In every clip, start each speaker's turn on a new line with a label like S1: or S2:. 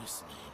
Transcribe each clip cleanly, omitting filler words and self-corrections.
S1: listening.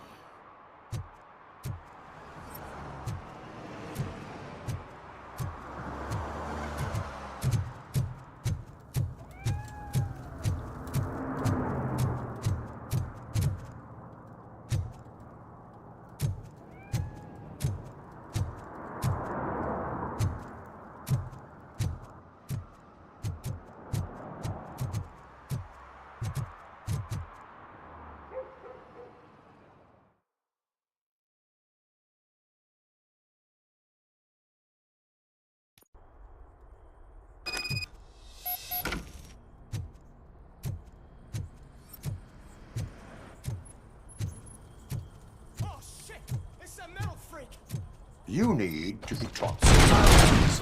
S2: You need to be taught some manners.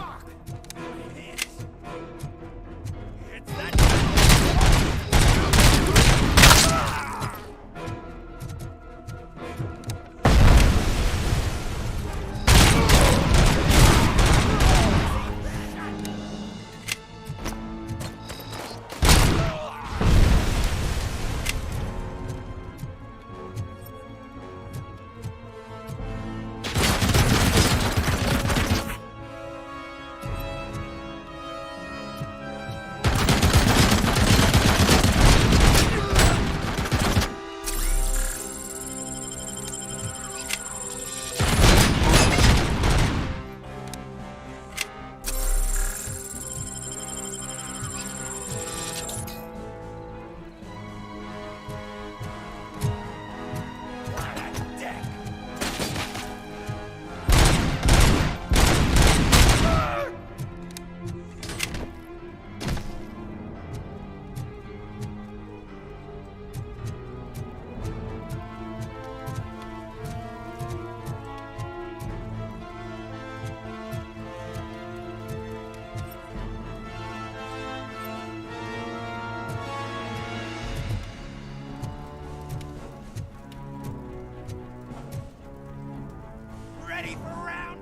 S1: Ready for round?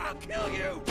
S1: I'll kill you!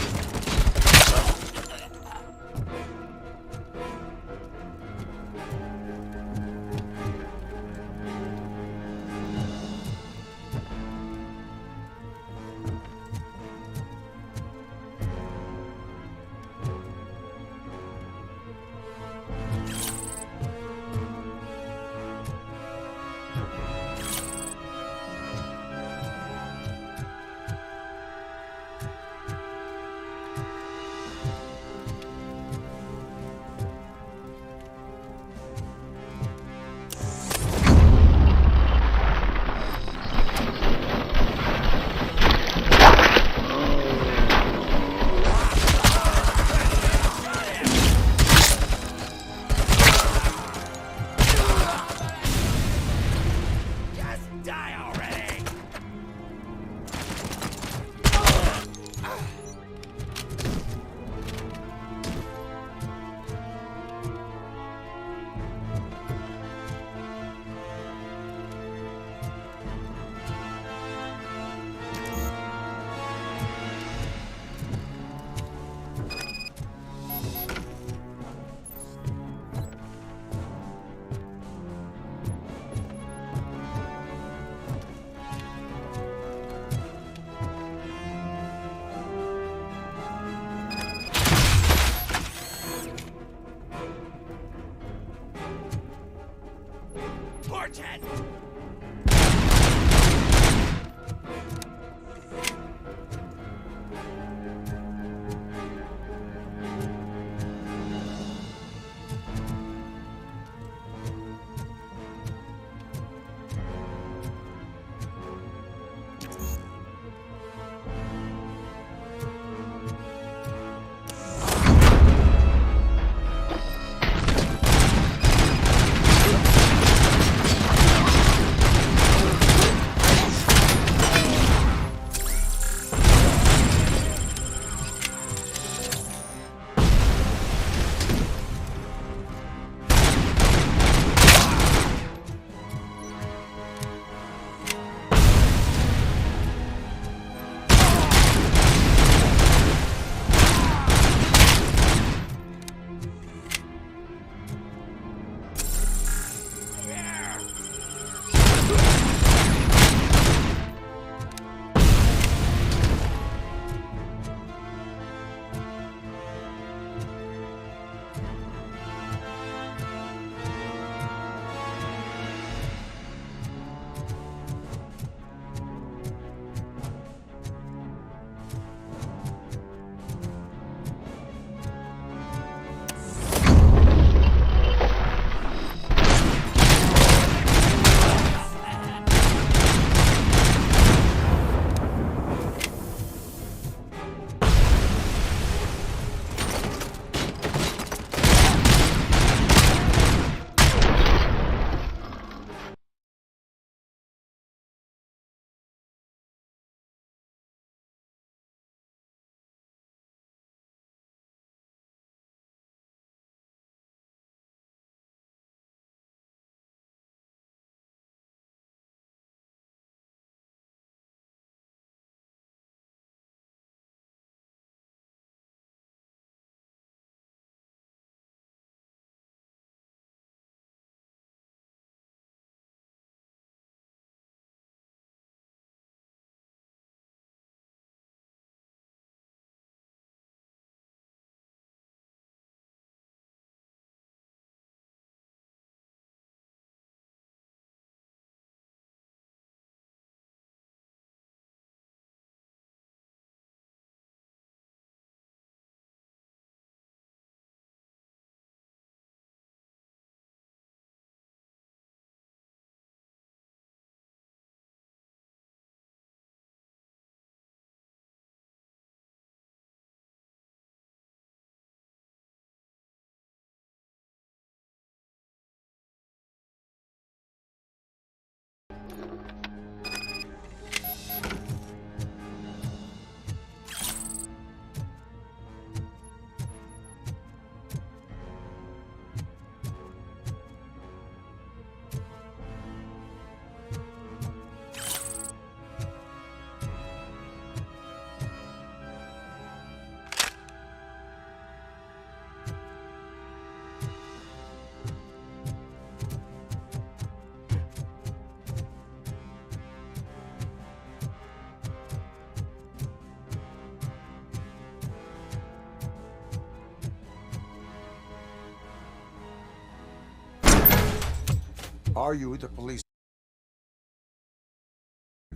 S2: Are you the police?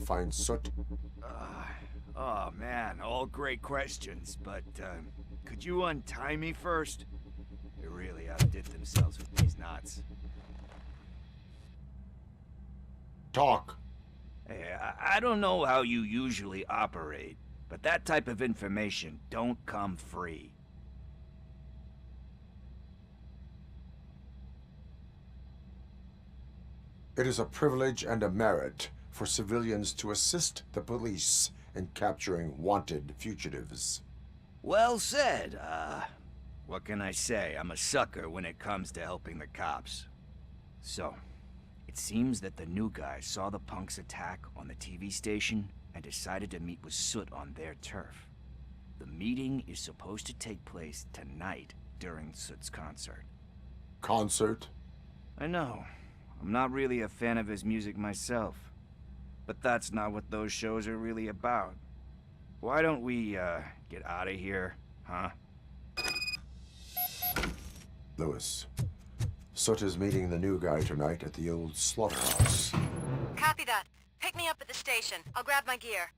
S2: Find Soot?
S1: Oh man, all great questions, but could you untie me first? They really outdid themselves with these knots.
S2: Talk.
S1: Hey, I don't know how you usually operate, but that type of information don't come free.
S2: It is a privilege and a merit for civilians to assist the police in capturing wanted fugitives.
S1: Well said. What can I say? I'm a sucker when it comes to helping the cops. So, it seems that the new guy saw the punks' attack on the TV station and decided to meet with Soot on their turf. The meeting is supposed to take place tonight during Soot's concert.
S2: Concert?
S1: I know. I'm not really a fan of his music myself. But that's not what those shows are really about. Why don't we, get out of here, huh?
S2: Lewis. Soot is meeting the new guy tonight at the old slaughterhouse.
S3: Copy that. Pick me up at the station. I'll grab my gear.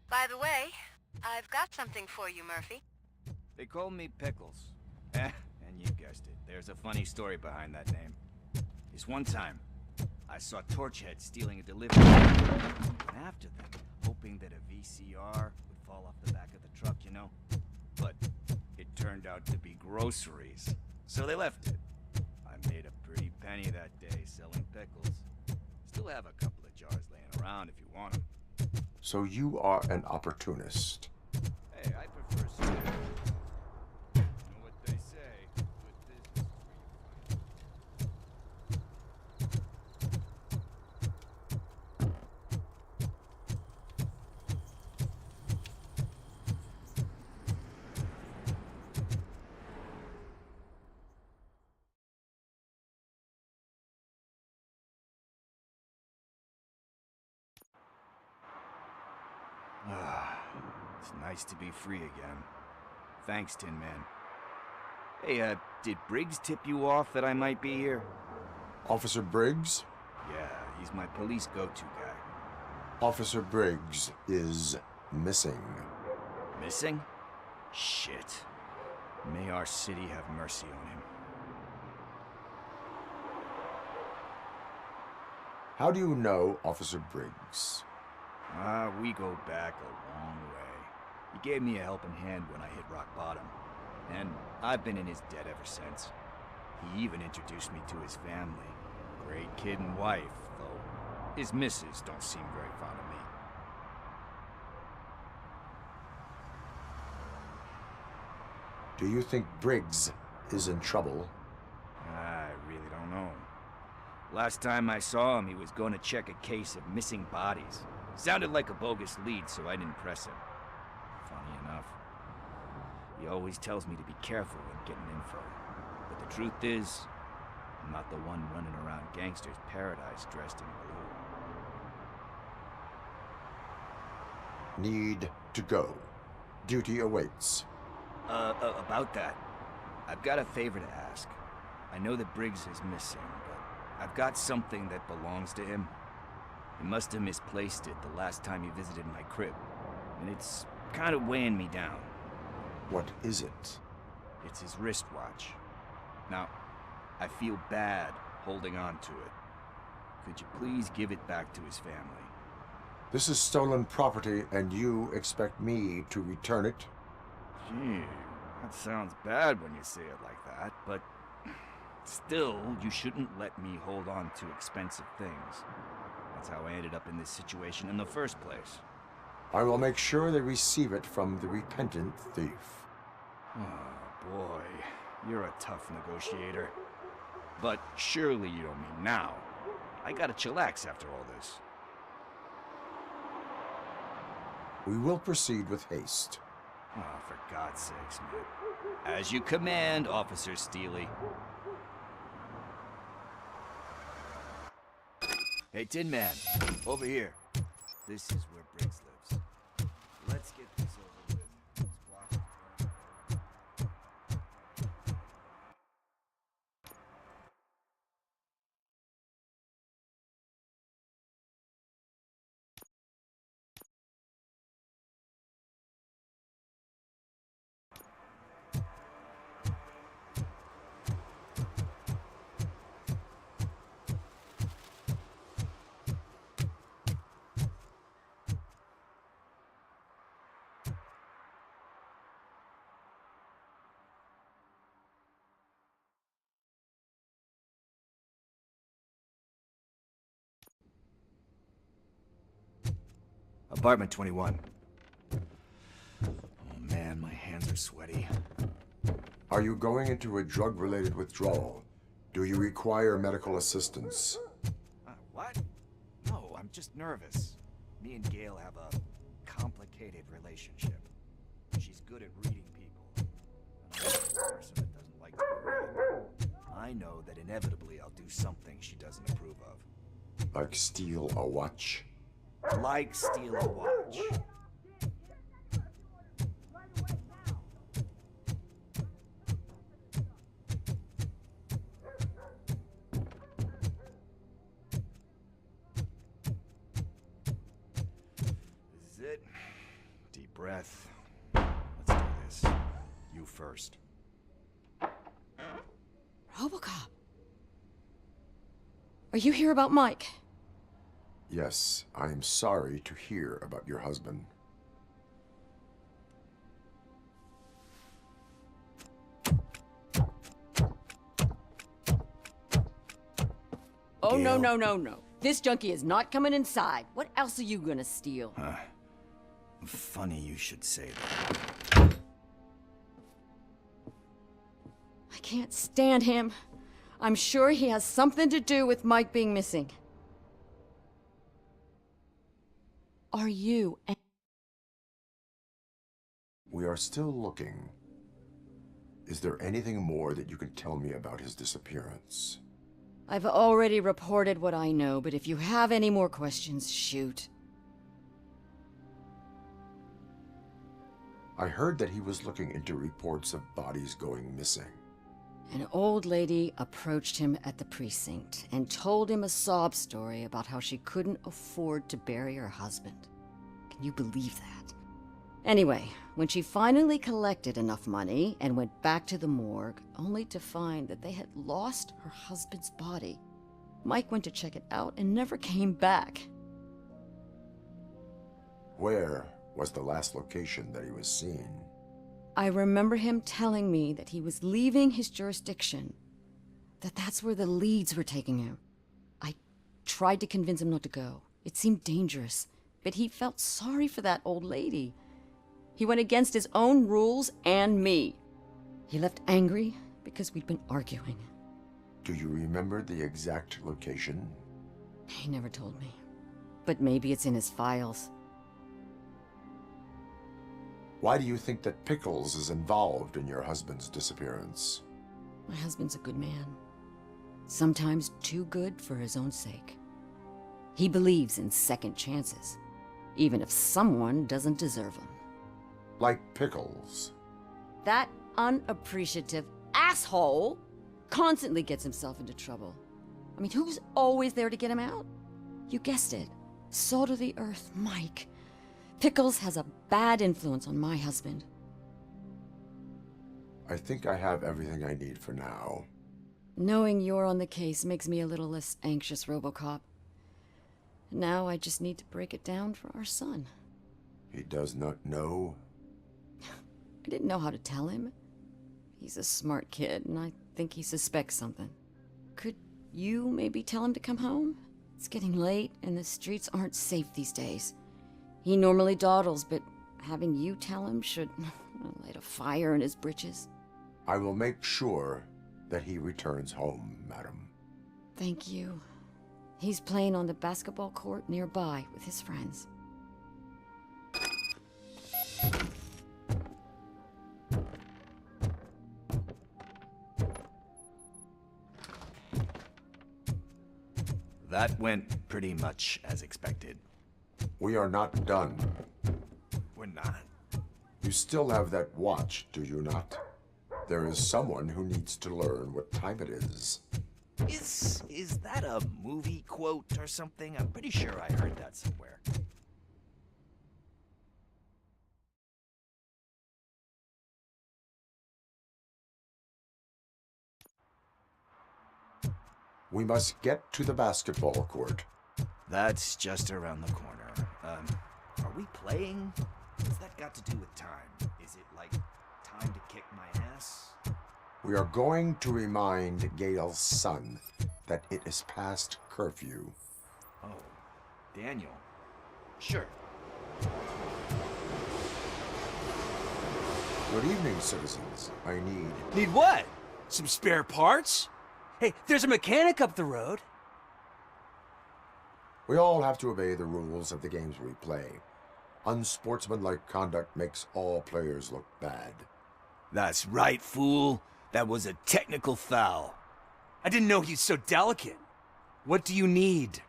S3: By the way, I've got something for you, Murphy.
S1: They call me Pickles. And you guessed it. There's a funny story behind that name. This one time, I saw Torchhead stealing a delivery. And after them, hoping that a VCR would fall off the back of the truck, you know? But it turned out to be groceries. So they left it. I made a pretty penny that day selling pickles. Still have a couple of jars laying around if you want them.
S2: So you are an opportunist.
S1: Hey, I prefer cigarettes. You know what they say, good business is where you find. It's nice to be free again. Thanks, Tin Man. Hey, did Briggs tip you off that I might be here?
S2: Officer Briggs?
S1: Yeah, he's my police go-to guy.
S2: Officer Briggs is missing.
S1: Missing? Shit. May our city have mercy on him.
S2: How do you know Officer Briggs?
S1: We go back a long way. He gave me a helping hand when I hit rock bottom. And I've been in his debt ever since. He even introduced me to his family. Great kid and wife, though his missus don't seem very fond of me.
S2: Do you think Briggs is in trouble?
S1: I really don't know. Last time I saw him, he was going to check a case of missing bodies. Sounded like a bogus lead, so I didn't press him. Funny enough. He always tells me to be careful when getting info. But the truth is, I'm not the one running around gangster's paradise dressed in blue.
S2: Need to go. Duty awaits.
S1: About that, I've got a favor to ask. I know that Briggs is missing, but I've got something that belongs to him. He must have misplaced it the last time he visited my crib, and it's kind of weighing me down.
S2: What is it?
S1: It's his wristwatch. Now, I feel bad holding on to it. Could you please give it back to his family?
S2: This is stolen property, and you expect me to return it?
S1: Gee, that sounds bad when you say it like that, but still, you shouldn't let me hold on to expensive things. That's how I ended up in this situation in the first place.
S2: I will make sure they receive it from the repentant thief.
S1: Oh, boy. You're a tough negotiator. But surely you don't mean now. I gotta chillax after all this.
S2: We will proceed with haste.
S1: Oh, for God's sakes, man. As you command, Officer Steely. Hey, Tin Man, over here. This is where Briggs lives. Let's get this over with. Let's watch it burn. Apartment 21. Oh man, my hands are sweaty.
S2: Are you going into a drug-related withdrawal? Do you require medical assistance?
S1: What? No, I'm just nervous. Me and Gail have a complicated relationship. She's good at reading people. I'm not a person that doesn't like to be read. I know that inevitably I'll do something she doesn't approve of.
S2: Like steal a watch?
S1: Like steal a watch. This is it. Deep breath. Let's do this. You first.
S4: RoboCop. Are you here about Mike?
S2: Yes, I am sorry to hear about your husband.
S4: Oh, no,
S2: Gail?
S4: no, no, no. This junkie is not coming inside. What else are you gonna steal?
S1: Funny you should say that.
S4: I can't stand him. I'm sure he has something to do with Mike being missing. Are you?
S2: We are still looking. Is there anything more that you can tell me about his disappearance?
S4: I've already reported what I know, but if you have any more questions, shoot.
S2: I heard that he was looking into reports of bodies going missing.
S4: An old lady approached him at the precinct and told him a sob story about how she couldn't afford to bury her husband. Can you believe that? Anyway, when she finally collected enough money and went back to the morgue, only to find that they had lost her husband's body, Mike went to check it out and never came back.
S2: Where was the last location that he was seen?
S4: I remember him telling me that he was leaving his jurisdiction, that that's where the leads were taking him. I tried to convince him not to go. It seemed dangerous, but he felt sorry for that old lady. He went against his own rules and me. He left angry because we'd been arguing.
S2: Do you remember the exact location?
S4: He never told me, but maybe it's in his files.
S2: Why do you think that Pickles is involved in your husband's disappearance?
S4: My husband's a good man. Sometimes too good for his own sake. He believes in second chances, even if someone doesn't deserve them.
S2: Like Pickles.
S4: That unappreciative asshole constantly gets himself into trouble. I mean, who's always there to get him out? You guessed it. Salt of the earth, Mike. Pickles has a bad influence on my husband.
S2: I think I have everything I need for now.
S4: Knowing you're on the case makes me a little less anxious, RoboCop. Now I just need to break it down for our son.
S2: He does not know?
S4: I didn't know how to tell him. He's a smart kid, and I think he suspects something. Could you maybe tell him to come home? It's getting late, and the streets aren't safe these days. He normally dawdles, but having you tell him should light a fire in his britches.
S2: I will make sure that he returns home, madam.
S4: Thank you. He's playing on the basketball court nearby with his friends.
S1: That went pretty much as expected.
S2: We are not done.
S1: We're not.
S2: You still have that watch, do you not? There is someone who needs to learn what time it is.
S1: Is that a movie quote or something? I'm pretty sure I heard that somewhere.
S2: We must get to the basketball court.
S1: That's just around the corner. Are we playing? What's that got to do with time? Is it like time to kick my ass?
S2: We are going to remind Gail's son that it is past curfew.
S1: Oh, Daniel. Sure.
S2: Good evening, citizens. I
S5: Need what? Some spare parts? Hey, there's a mechanic up the road.
S2: We all have to obey the rules of the games we play. Unsportsmanlike conduct makes all players look bad.
S1: That's right, fool. That was a technical foul.
S5: I didn't know he's so delicate. What do you need?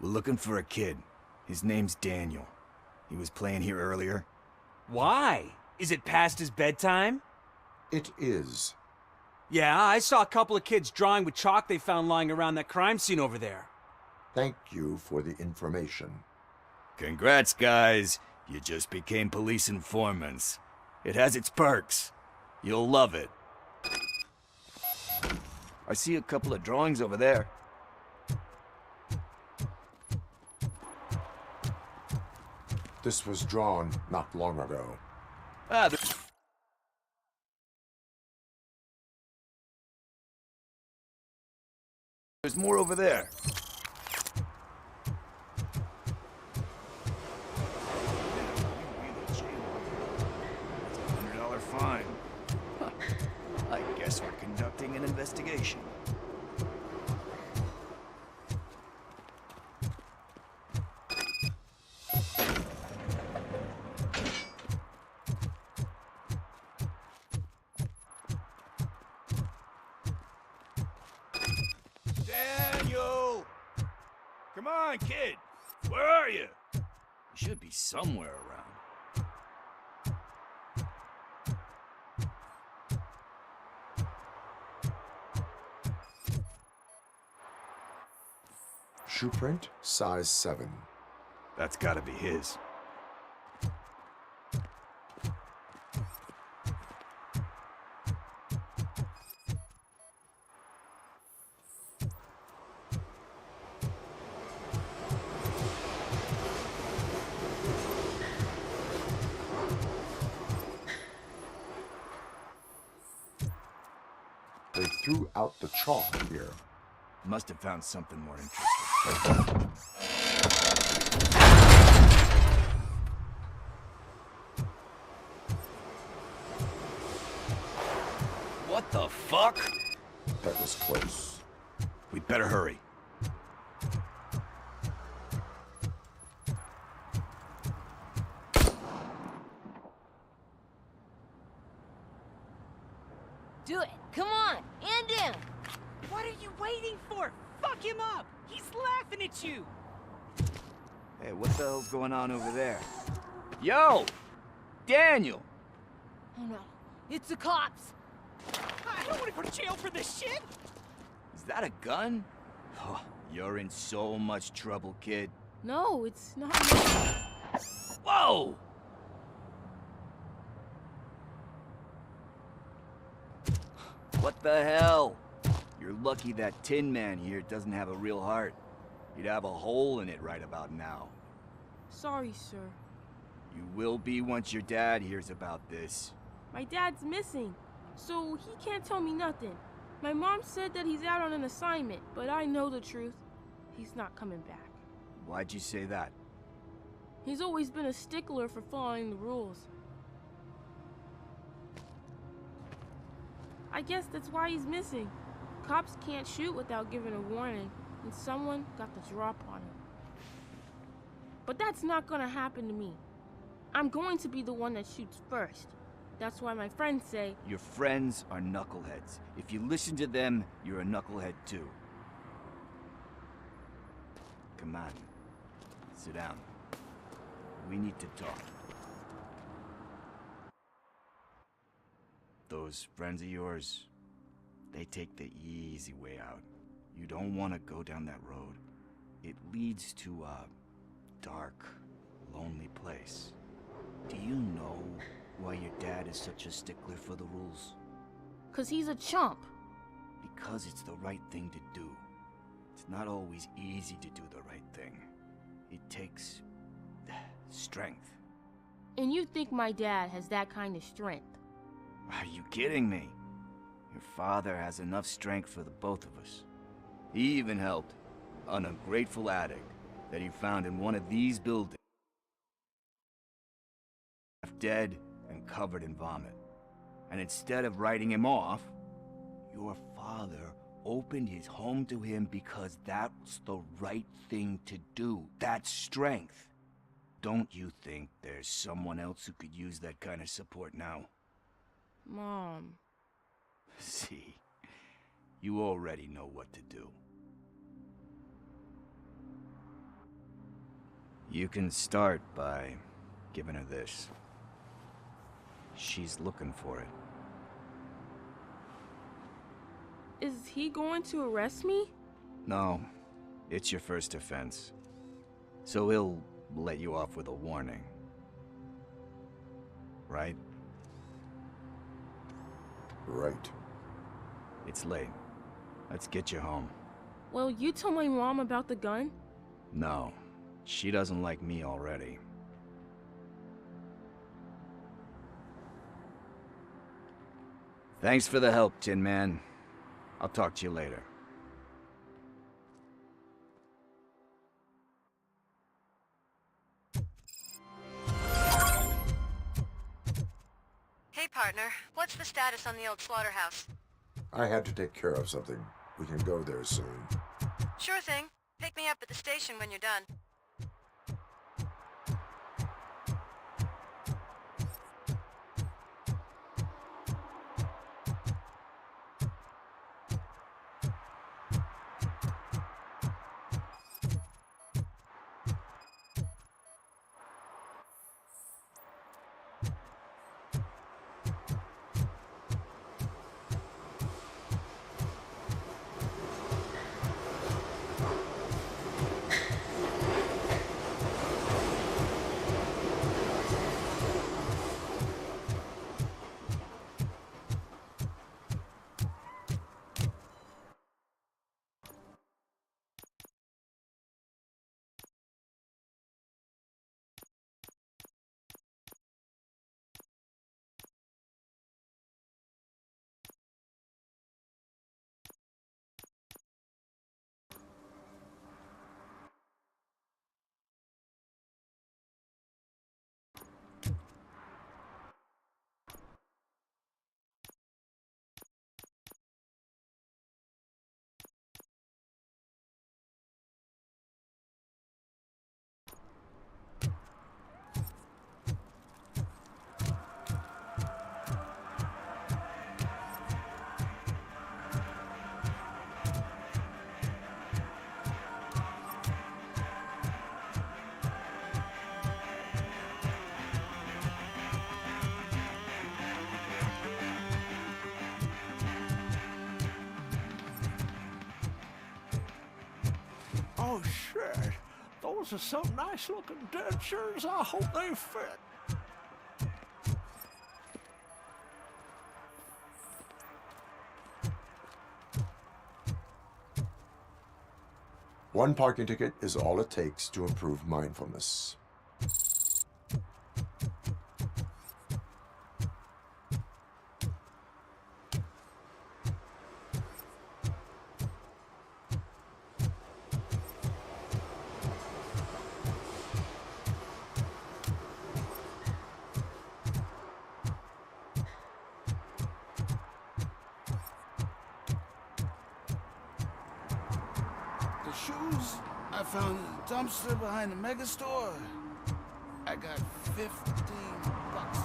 S1: We're looking for a kid. His name's Daniel. He was playing here earlier.
S5: Why? Is it past his bedtime?
S2: It is.
S5: Yeah, I saw a couple of kids drawing with chalk they found lying around that crime scene over there.
S2: Thank you for the information.
S1: Congrats, guys. You just became police informants. It has its perks. You'll love it. I see a couple of drawings over there.
S2: This was drawn not long ago.
S1: Ah, there's more over there. $100 fine. Huh. I guess we're conducting an investigation. Daniel! Come on, kid! Where are you? You should be somewhere around.
S2: Shoe print, size 7.
S1: That's gotta be his.
S2: They threw out the chalk here.
S1: Must have found something more interesting. What the fuck?
S2: That was close.
S1: We'd better hurry.
S6: Do it. Come on. End him.
S5: What are you waiting for? Fuck him up! He's laughing at you!
S1: Hey, what the hell's going on over there? Yo! Daniel!
S6: Oh no. It's the cops.
S5: I don't want to go to jail for this shit!
S1: Is that a gun? Oh, you're in so much trouble, kid.
S6: No, it's not.
S1: Whoa! What the hell? You're lucky that Tin Man here doesn't have a real heart. He'd have a hole in it right about now.
S7: Sorry, sir.
S1: You will be once your dad hears about this.
S7: My dad's missing, so he can't tell me nothing. My mom said that he's out on an assignment, but I know the truth. he's not coming back.
S1: Why'd you say that?
S7: He's always been a stickler for following the rules. I guess that's why he's missing. Cops can't shoot without giving a warning, and someone got the drop on him. But that's not gonna happen to me. I'm going to be the one that shoots first. That's why my friends say,
S1: Your friends are knuckleheads. If you listen to them, you're a knucklehead too. Come on. Sit down. We need to talk. Those friends of yours, they take the easy way out. You don't want to go down that road. It leads to a dark, lonely place. Do you know why your dad is such a stickler for the rules?
S7: 'cause he's a chump.
S1: Because it's the right thing to do. It's not always easy to do the right thing. It takes strength.
S7: And you think my dad has that kind of strength?
S1: Are you kidding me? Your father has enough strength for the both of us. He even helped an ungrateful addict that he found in one of these buildings, dead and covered in vomit. And instead of writing him off, your father opened his home to him because that's the right thing to do. That's strength. Don't you think there's someone else who could use that kind of support now?
S7: Mom.
S1: See, you already know what to do. You can start by giving her this. She's looking for it.
S7: Is he going to arrest me?
S1: No, it's your first offense. So he'll let you off with a warning. Right?
S2: Right.
S1: It's late. Let's get you home.
S7: Well, you told my mom about the gun?
S1: No, she doesn't like me already. Thanks for the help, Tin Man. I'll talk to you later.
S3: Hey, partner. What's the status on the old slaughterhouse?
S2: I had to take care of something. We can go there soon.
S3: Sure thing. Pick me up at the station when you're done.
S8: Oh, shit. Those are some nice-looking dentures. I hope they fit.
S2: One parking ticket is all it takes to improve mindfulness.
S9: found a dumpster behind the mega store. I got 15 bucks.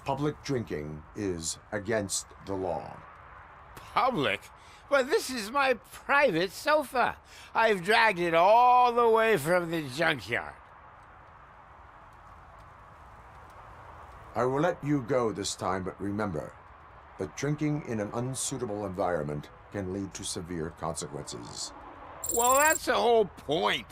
S2: Public drinking is against the law.
S10: Public? But this is my private sofa. I've dragged it all the way from the junkyard.
S2: I will let you go this time, but remember that drinking in an unsuitable environment can lead to severe consequences.
S10: Well, that's the whole point.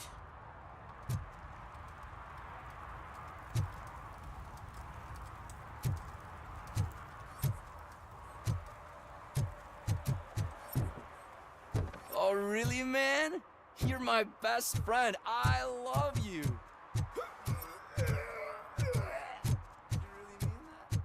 S1: Oh, really, man? You're my best friend. I love you. You really mean that?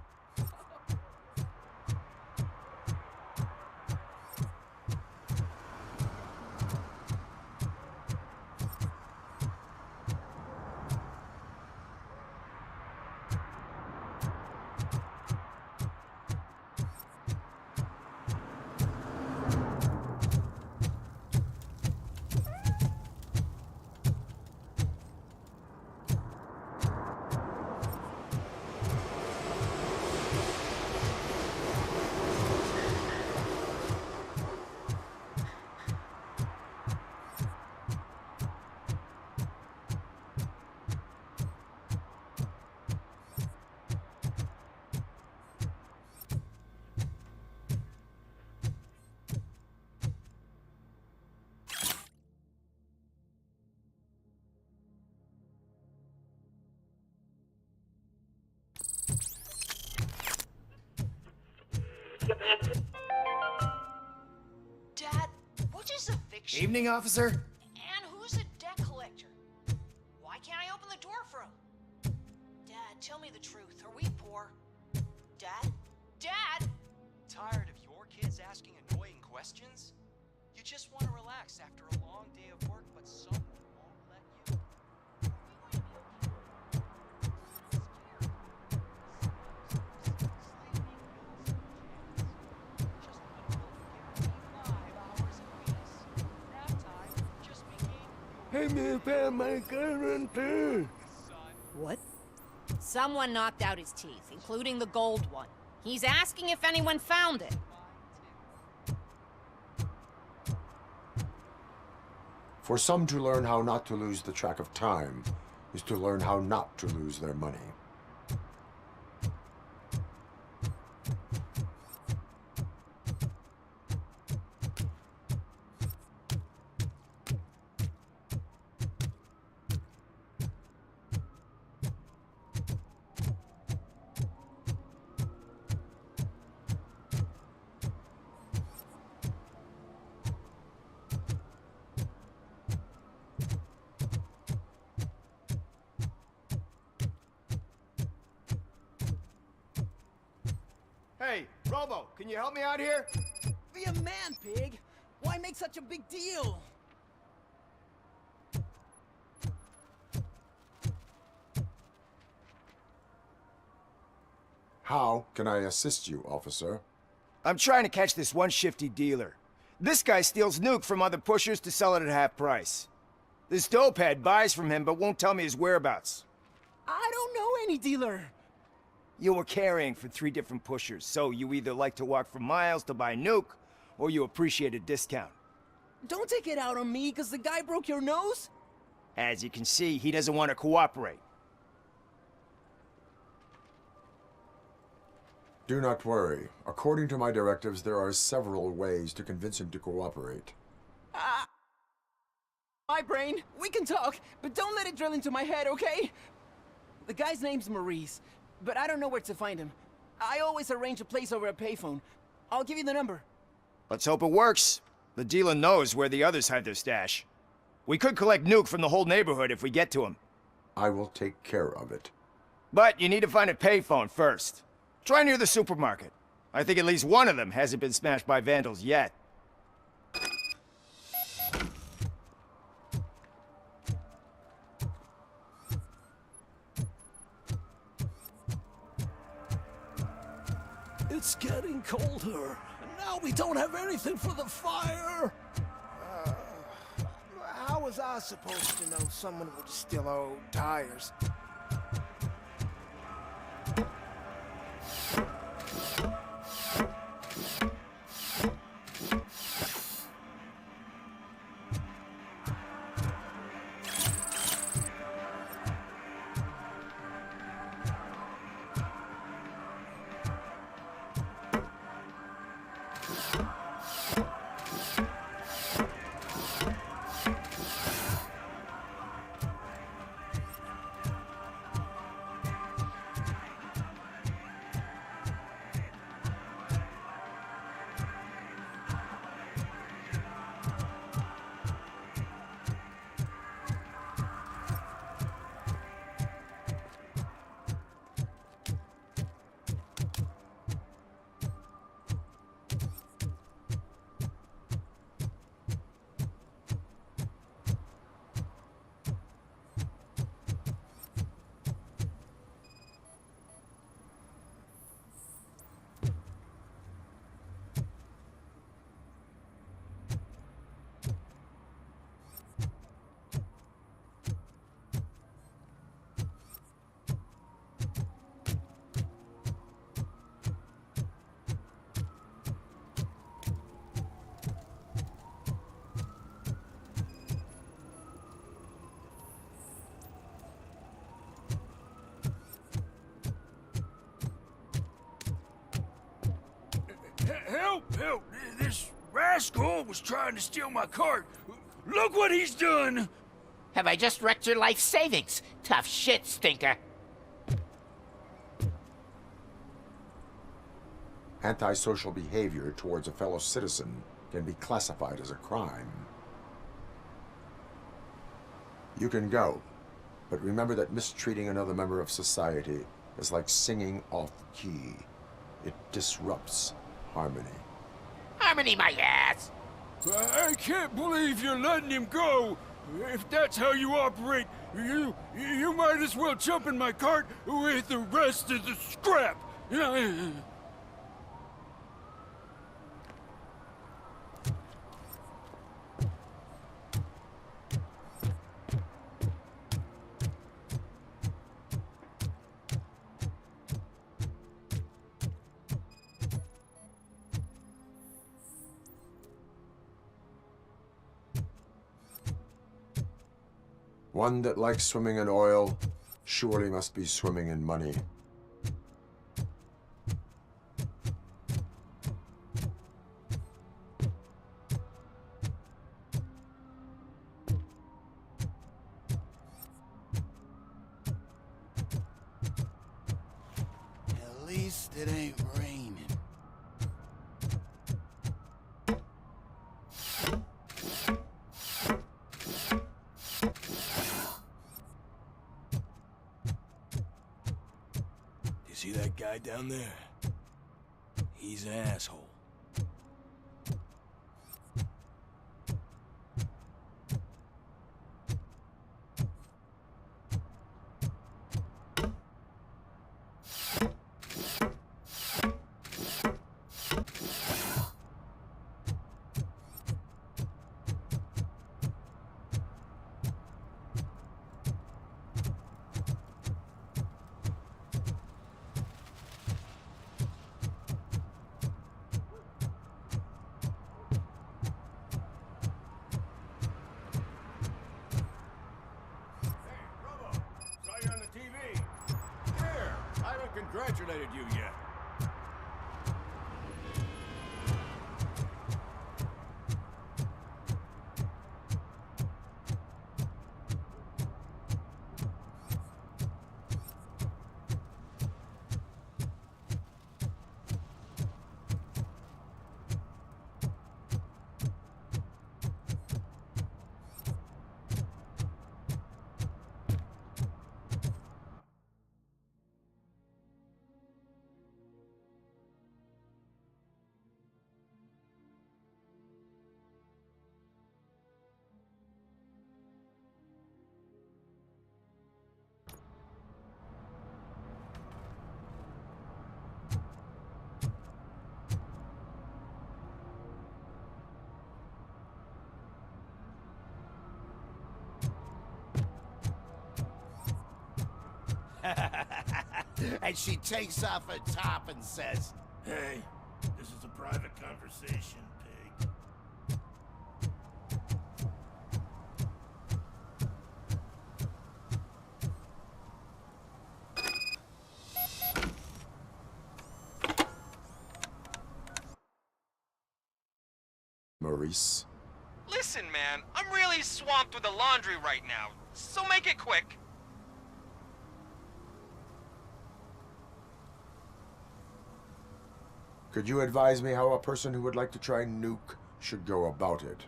S11: Dad, what is eviction?
S1: Evening, officer.
S11: And who's a debt collector? Why can't I open the door for him? Dad, tell me the truth. Are we poor? Dad? Dad?
S12: Tired of your kids asking annoying questions? You just want to relax after a long day of work, but someone won't let you.
S8: Hey, me found my guarantee.
S6: What? Someone knocked out his teeth, including the gold one. He's asking if anyone found it.
S2: For some to learn how not to lose the track of time is to learn how not to lose their money.
S13: Hey, Robo, can you help me out here?
S14: Be a man, pig! Why make such a big deal?
S2: How can I assist you, officer?
S13: I'm trying to catch this one shifty dealer. This guy steals nuke from other pushers to sell it at half price. This dopehead buys from him but won't tell me his whereabouts.
S14: I don't know any dealer.
S13: You were carrying for 3 different pushers, so you either like to walk for miles to buy nuke, or you appreciate a discount.
S14: Don't take it out on me, because the guy broke your nose?
S13: As you can see, he doesn't want to cooperate.
S2: Do not worry. According to my directives, there are several ways to convince him to cooperate.
S14: My brain, we can talk, but don't let it drill into my head, okay? The guy's name's Maurice, but I don't know where to find him. I always arrange a place over a payphone. I'll give you the number.
S13: Let's hope it works. The dealer knows where the others hide their stash. We could collect nuke from the whole neighborhood if we get to him.
S2: I will take care of it.
S13: But you need to find a payphone first. Try near the supermarket. I think at least one of them hasn't been smashed by vandals yet.
S8: It's getting colder, and now we don't have anything for the fire.
S9: How was I supposed to know someone would steal our old tires?
S15: Help! Help! This rascal was trying to steal my cart. Look what he's done!
S10: Have I just wrecked your life savings? Tough shit, stinker.
S2: Antisocial behavior towards a fellow citizen can be classified as a crime. You can go, but remember that mistreating another member of society is like singing off key. It disrupts harmony.
S10: Harmony my ass!
S15: I can't believe you're letting him go! If that's how you operate, you might as well jump in my cart with the rest of the scrap!
S2: One that likes swimming in oil surely must be swimming in money.
S9: At least it ain't raining.
S15: You see that guy down there? He's an asshole. Congratulated you yet.
S9: And she takes off her top and says,
S15: Hey, this is a private conversation, pig.
S2: Maurice.
S12: Listen, man, I'm really swamped with the laundry right now, so make it quick.
S2: Could you advise me how a person who would like to try nuke should go about it?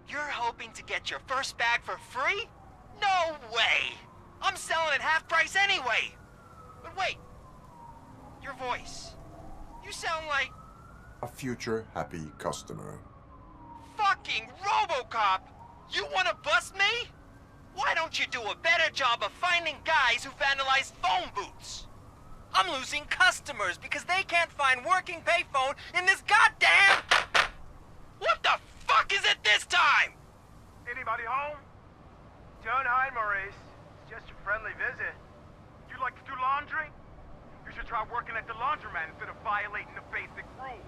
S12: You're hoping to get your first bag for free? No way! I'm selling at half price anyway! But wait, your voice. You sound like...
S2: A future happy customer.
S12: fucking RoboCop! You wanna bust me? Why don't you do a better job of finding guys who vandalize phone booths? I'm losing customers because they can't find working payphone in this goddamn... What the fuck is it this time?
S16: Anybody home? Don't hide, Maurice. It's just a friendly visit. You like to do laundry? You should try working at the laundromat instead of violating the basic rules.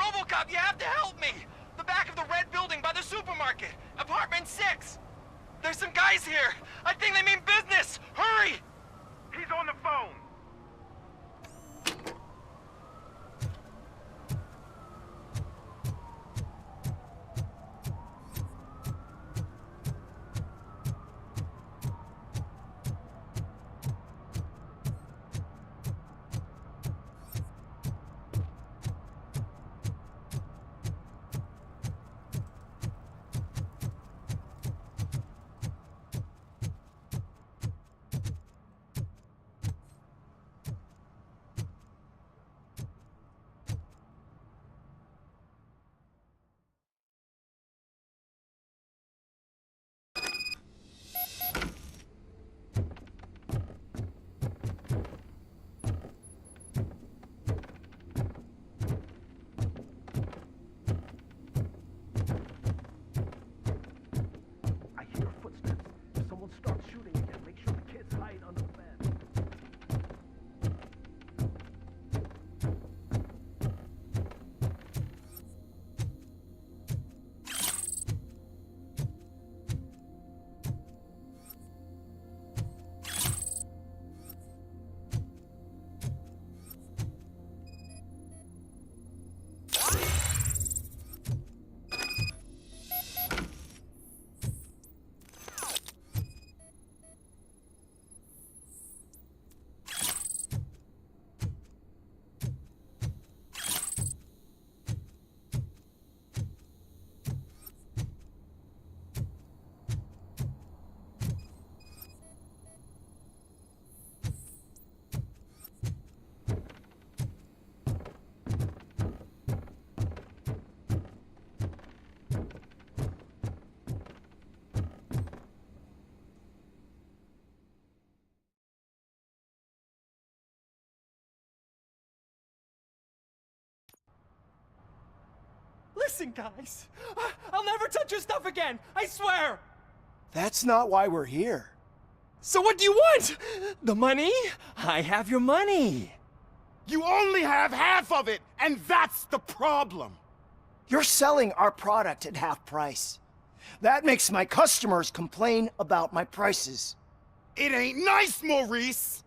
S12: RoboCop, you have to help me! The back of the red building by the supermarket. Apartment 6. There's some guys here. I think they mean business. Hurry!
S16: He's on the phone.
S14: Listen, guys. I'll never touch your stuff again. I swear.
S13: That's not why we're here.
S14: So what do you want? The money? I have your money.
S9: You only have half of it, and that's the problem.
S13: You're selling our product at half price. That makes my customers complain about my prices.
S9: It ain't nice, Maurice!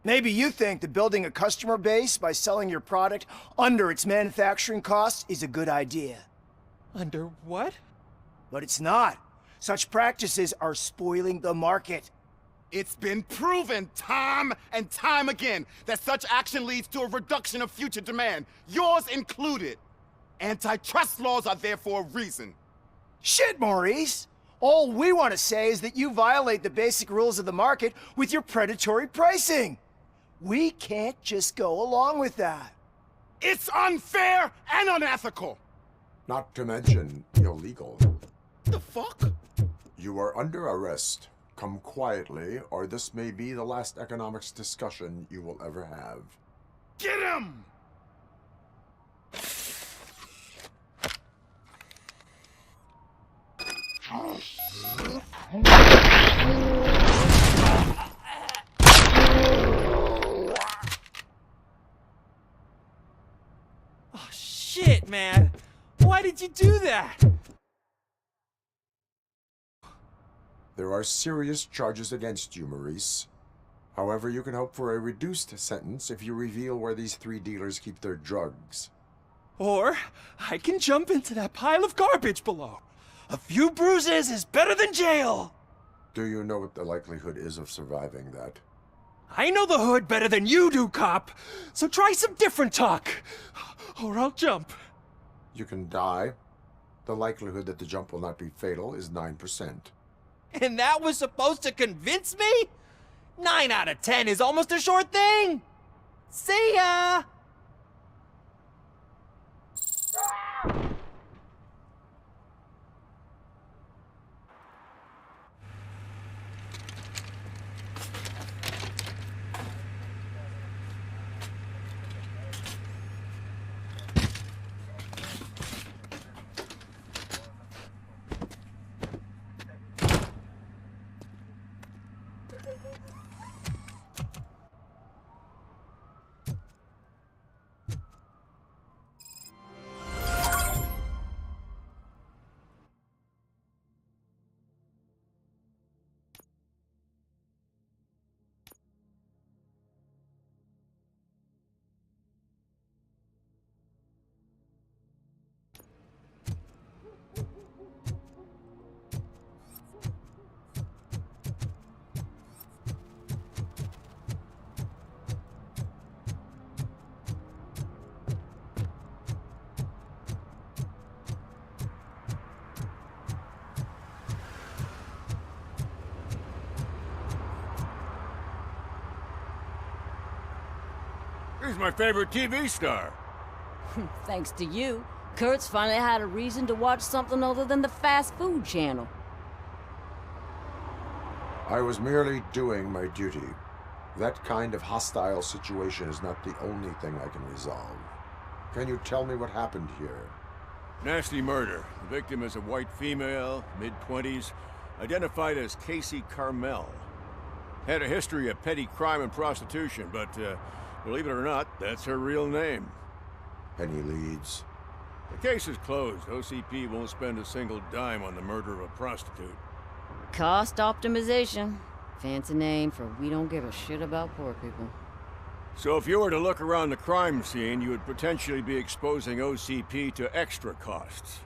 S13: Maybe you think that building a customer base by selling your product under its manufacturing costs is a good idea.
S14: Under what?
S13: But it's not. Such practices are spoiling the market.
S9: It's been proven time and time again that such action leads to a reduction of future demand, yours included. Antitrust laws are there for a reason.
S13: Shit, Maurice! All we want to say is that you violate the basic rules of the market with your predatory pricing. We can't just go along with that.
S9: It's unfair and unethical!
S2: Not to mention illegal.
S9: The fuck?
S2: You are under arrest. Come quietly, or this may be the last economics discussion you will ever have.
S9: Get him!
S14: Oh, shit, man. Why did you do that?
S2: There are serious charges against you, Maurice. However, you can hope for a reduced sentence if you reveal where these 3 dealers keep their drugs.
S14: Or I can jump into that pile of garbage below. A few bruises is better than jail.
S2: Do you know what the likelihood is of surviving that?
S14: I know the hood better than you do, cop. So try some different talk, or I'll jump.
S2: You can die. The likelihood that the jump will not be fatal is 9%.
S14: And that was supposed to convince me? 9 out of 10 is almost a sure thing. See ya!
S15: He's my favorite TV star.
S4: Thanks to you, Kurt's finally had a reason to watch something other than the fast food channel.
S2: I was merely doing my duty. That kind of hostile situation is not the only thing I can resolve. Can you tell me what happened here?
S15: Nasty murder. The victim is a white female, mid-20s, identified as Casey Carmel. Had a history of petty crime and prostitution, but believe it or not, that's her real name.
S2: Any leads?
S15: The case is closed. OCP won't spend a single dime on the murder of a prostitute.
S4: Cost optimization. Fancy name for we don't give a shit about poor people.
S15: So if you were to look around the crime scene, you would potentially be exposing OCP to extra costs.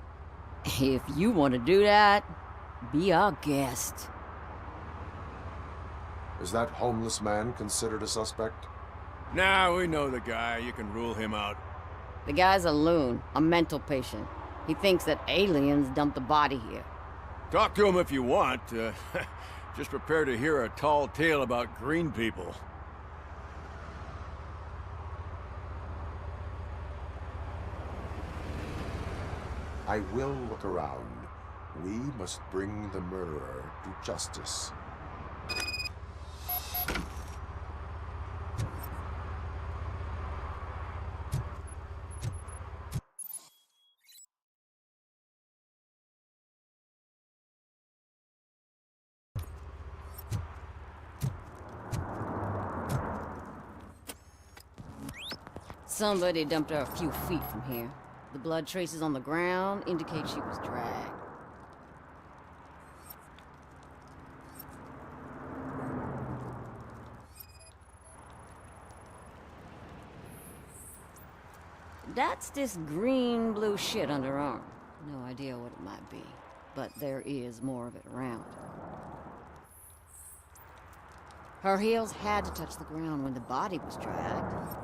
S4: If you want to do that, be our guest.
S2: Is that homeless man considered a suspect?
S15: Nah, we know the guy. You can rule him out.
S4: The guy's a loon, a mental patient. He thinks that aliens dumped the body here.
S15: Talk to him if you want. Just prepare to hear a tall tale about green people.
S2: I will look around. We must bring the murderer to justice.
S4: Somebody dumped her a few feet from here. The blood traces on the ground indicate she was dragged. That's this green-blue shit under her arm. No idea what it might be, but there is more of it around. Her heels had to touch the ground when the body was dragged.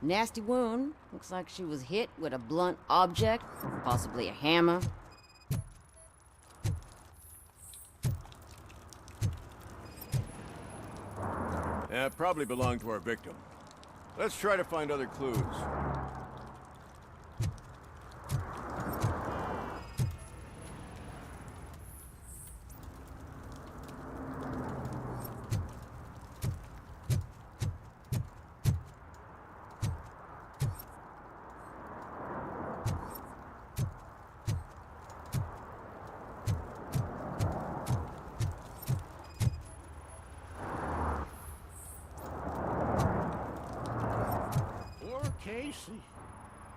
S4: Nasty wound. Looks like she was hit with a blunt object, possibly a hammer.
S15: Probably belonged to our victim. Let's try to find other clues.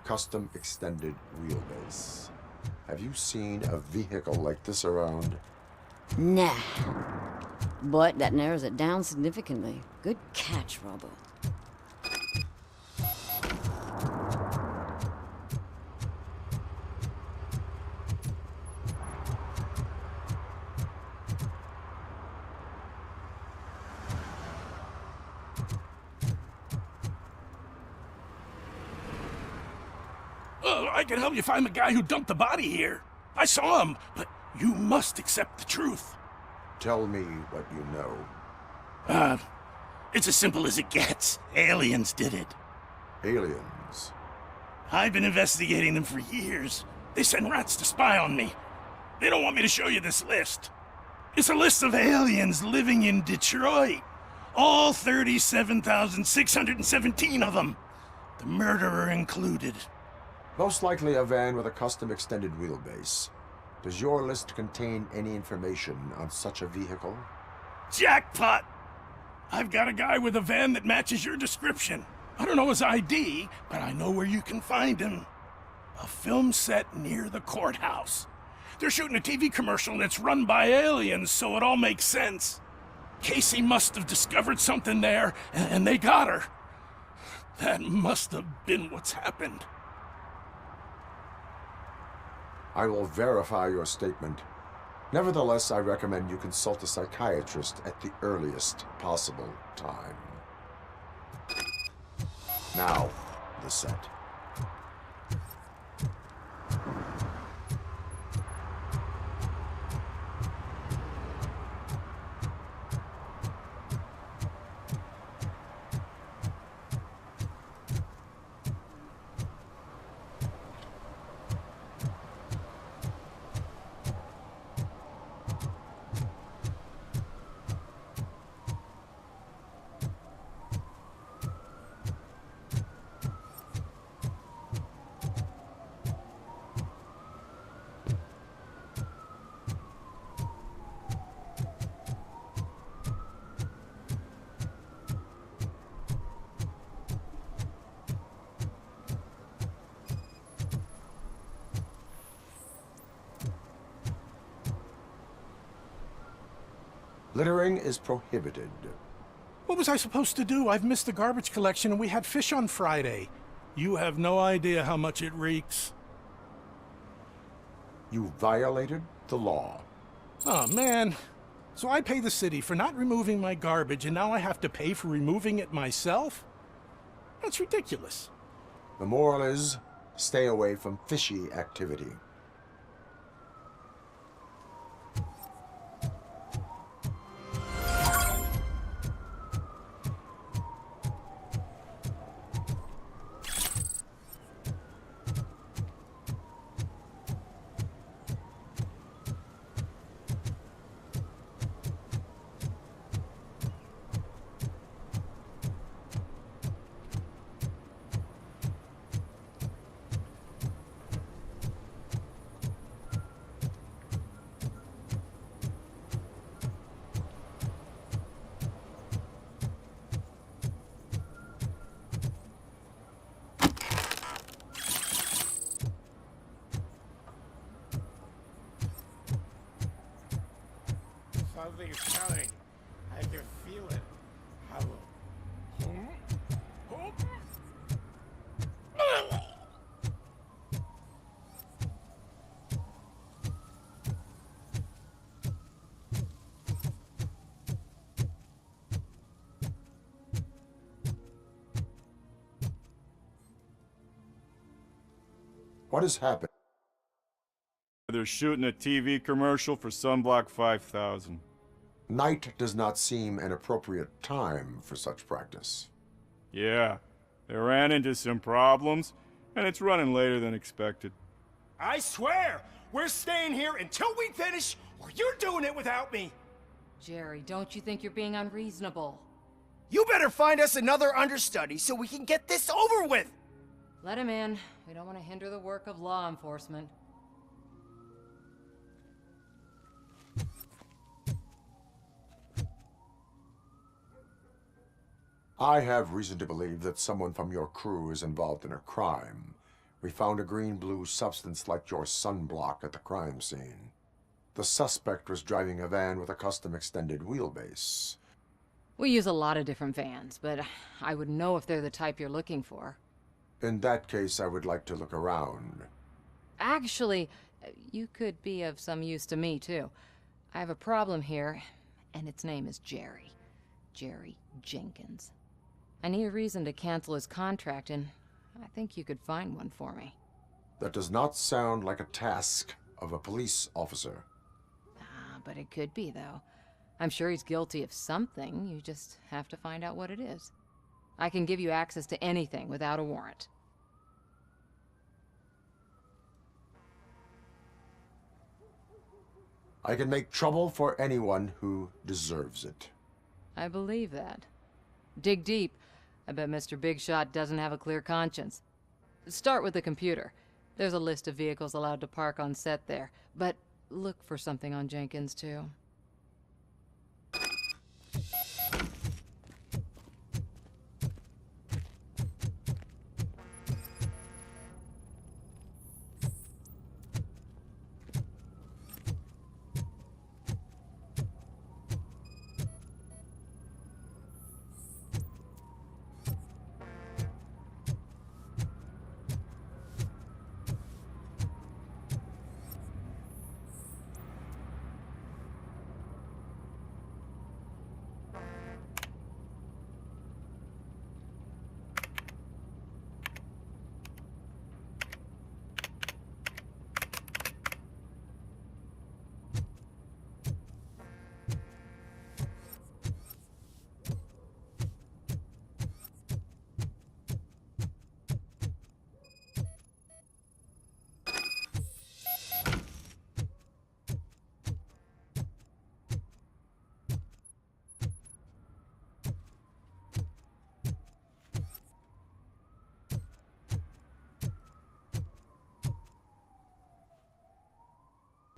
S2: Custom extended wheelbase. Have you seen a vehicle like this around?
S4: Nah. But that narrows it down significantly. Good catch, Robo.
S17: I can help you find the guy who dumped the body here. I saw him, but you must accept the truth.
S2: Tell me what you know.
S17: It's as simple as it gets. Aliens did it.
S2: Aliens?
S17: I've been investigating them for years. They send rats to spy on me. They don't want me to show you this list. It's a list of aliens living in Detroit. All 37,617 of them. The murderer included.
S2: Most likely a van with a custom extended wheelbase. Does your list contain any information on such a vehicle?
S17: Jackpot! I've got a guy with a van that matches your description. I don't know his ID, but I know where you can find him. A film set near the courthouse. They're shooting a TV commercial and it's run by aliens, so it all makes sense. Casey must have discovered something there, and they got her. That must have been what's happened.
S2: I will verify your statement. Nevertheless, I recommend you consult a psychiatrist at the earliest possible time. Now, the set. Littering is prohibited.
S17: What was I supposed to do? I've missed the garbage collection and we had fish on Friday. You have no idea how much it reeks.
S2: You violated the law.
S17: Oh, man. So I pay the city for not removing my garbage and now I have to pay for removing it myself? That's ridiculous.
S2: The moral is, stay away from fishy activity.
S10: I can feel it. Hollow.
S2: What has happened?
S18: They're shooting a TV commercial for Sunblock 5000.
S2: Night does not seem an appropriate time for such practice.
S18: Yeah, they ran into some problems, and it's running later than expected.
S13: I swear, we're staying here until we finish, or you're doing it without me.
S6: Jerry, don't you think you're being unreasonable?
S13: You better find us another understudy so we can get this over with.
S6: Let him in. We don't want to hinder the work of law enforcement.
S2: I have reason to believe that someone from your crew is involved in a crime. We found a green-blue substance like your sunblock at the crime scene. The suspect was driving a van with a custom extended wheelbase.
S6: We use a lot of different vans, but I wouldn't know if they're the type you're looking for.
S2: In that case, I would like to look around.
S6: Actually, you could be of some use to me, too. I have a problem here, and its name is Jerry. Jerry Jenkins. I need a reason to cancel his contract, and I think you could find one for me.
S2: That does not sound like a task of a police officer.
S6: But it could be, though. I'm sure he's guilty of something. You just have to find out what it is. I can give you access to anything without a warrant.
S2: I can make trouble for anyone who deserves it.
S6: I believe that. Dig deep. I bet Mr. Big Shot doesn't have a clear conscience. Start with the computer. There's a list of vehicles allowed to park on set there, but look for something on Jenkins, too.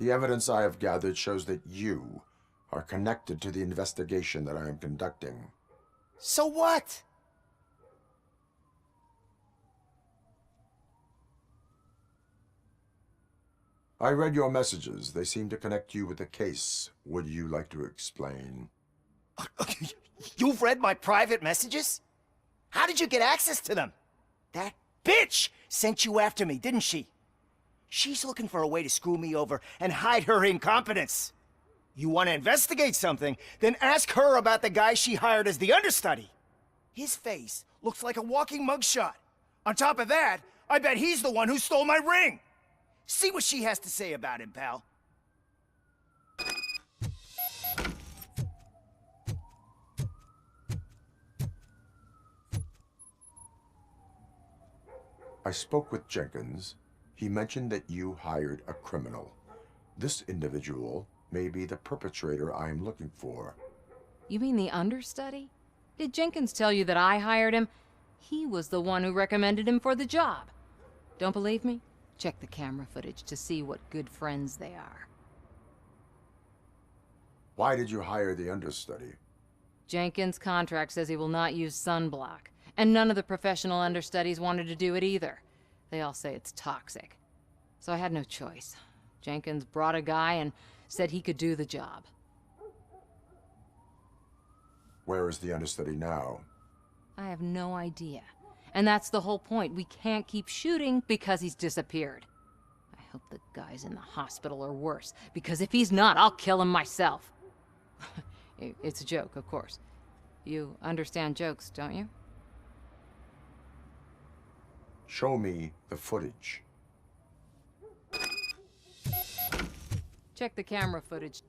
S2: The evidence I have gathered shows that you are connected to the investigation that I am conducting.
S13: So what?
S2: I read your messages. They seem to connect you with the case. Would you like to explain?
S13: You've read my private messages? How did you get access to them? That bitch sent you after me, didn't she? She's looking for a way to screw me over and hide her incompetence. You want to investigate something, then ask her about the guy she hired as the understudy. His face looks like a walking mugshot. On top of that, I bet he's the one who stole my ring. See what she has to say about him, pal.
S2: I spoke with Jenkins. He mentioned that you hired a criminal. This individual may be the perpetrator I am looking for.
S6: You mean the understudy? Did Jenkins tell you that I hired him? He was the one who recommended him for the job. Don't believe me? Check the camera footage to see what good friends they are.
S2: Why did you hire the understudy?
S6: Jenkins' contract says he will not use sunblock, and none of the professional understudies wanted to do it either. They all say it's toxic. So I had no choice. Jenkins brought a guy and said he could do the job.
S2: Where is the understudy now?
S6: I have no idea. And that's the whole point. We can't keep shooting because he's disappeared. I hope the guy's in the hospital or worse, because if he's not, I'll kill him myself. It's a joke, of course. You understand jokes, don't you?
S2: Show me the footage.
S6: Check the camera footage.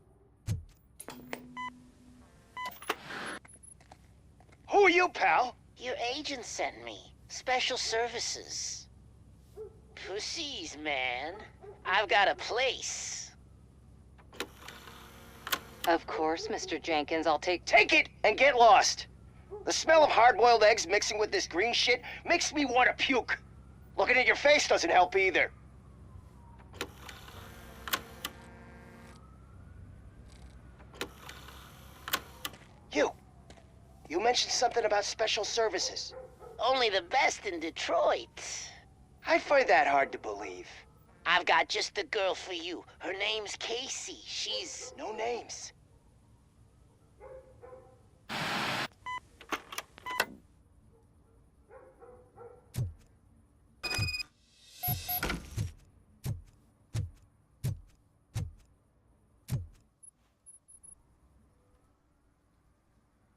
S19: Who are you, pal? Your agent sent me. Special services. Pussies, man. I've got a place.
S6: Of course, Mr. Jenkins, I'll take
S19: it and get lost. The smell of hard-boiled eggs mixing with this green shit makes me want to puke. Looking at your face doesn't help either. You mentioned something about special services. Only the best in Detroit. I find that hard to believe. I've got just the girl for you. Her name's Casey. She's... No names.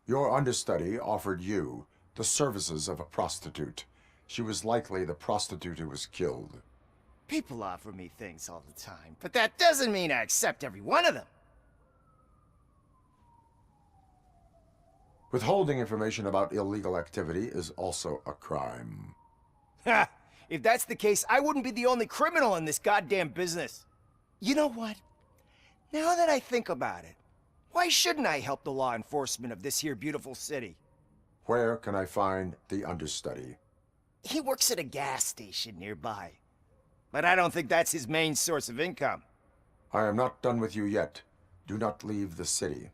S2: Your understudy offered you the services of a prostitute. She was likely the prostitute who was killed.
S13: People offer me things all the time, but that doesn't mean I accept every one of them.
S2: Withholding information about illegal activity is also a crime.
S13: Ha! If that's the case, I wouldn't be the only criminal in this goddamn business. You know what? Now that I think about it, why shouldn't I help the law enforcement of this here beautiful city?
S2: Where can I find the understudy?
S13: He works at a gas station nearby. But I don't think that's his main source of income.
S2: I am not done with you yet. Do not leave the city.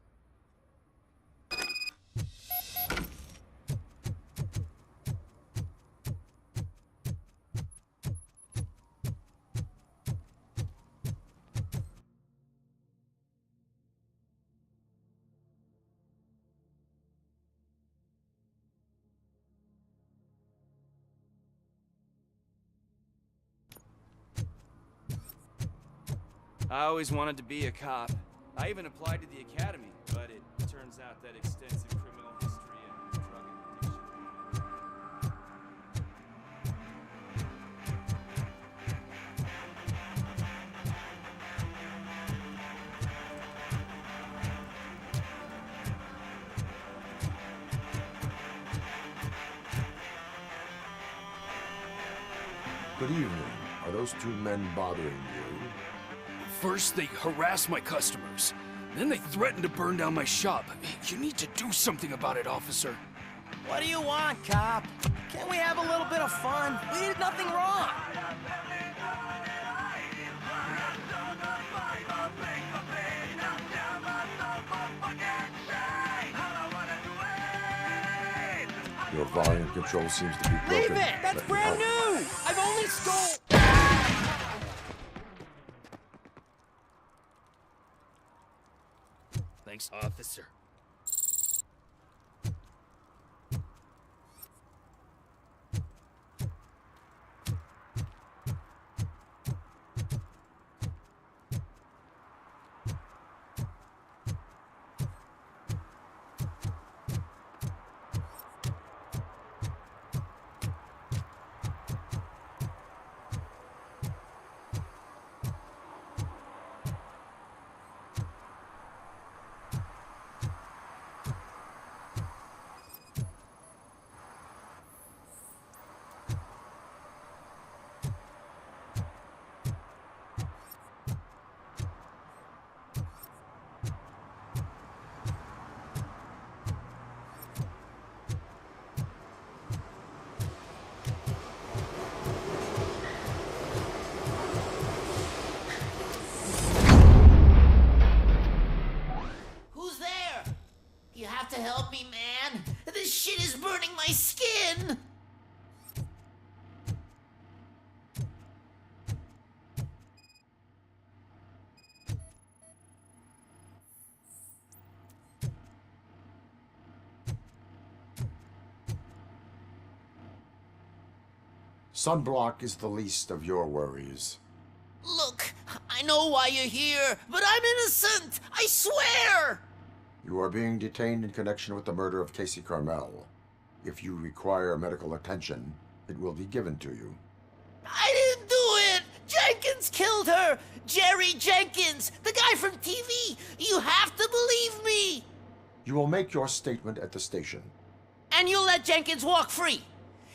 S5: I always wanted to be a cop. I even applied to the academy, but it turns out that extensive criminal history and drug addiction.
S2: Good evening. Are those two men bothering you?
S20: First, they harass my customers. Then they threaten to burn down my shop. You need to do something about it, officer.
S14: What do you want, cop? Can't we have a little bit of fun? We did nothing wrong.
S2: Your volume control seems to be broken.
S14: Leave it! That's
S2: Let me
S14: brand
S2: help.
S14: new! I've only stole...
S20: Thanks, officer.
S11: Who's there? You have to help me, man. This shit is burning my skin.
S2: Sunblock is the least of your worries.
S19: Look, I know why you're here, but I'm innocent! I swear!
S2: You are being detained in connection with the murder of Casey Carmel. If you require medical attention, it will be given to you.
S19: I didn't do it! Jenkins killed her! Jerry Jenkins, the guy from TV! You have to believe me!
S2: You will make your statement at the station.
S19: And you'll let Jenkins walk free!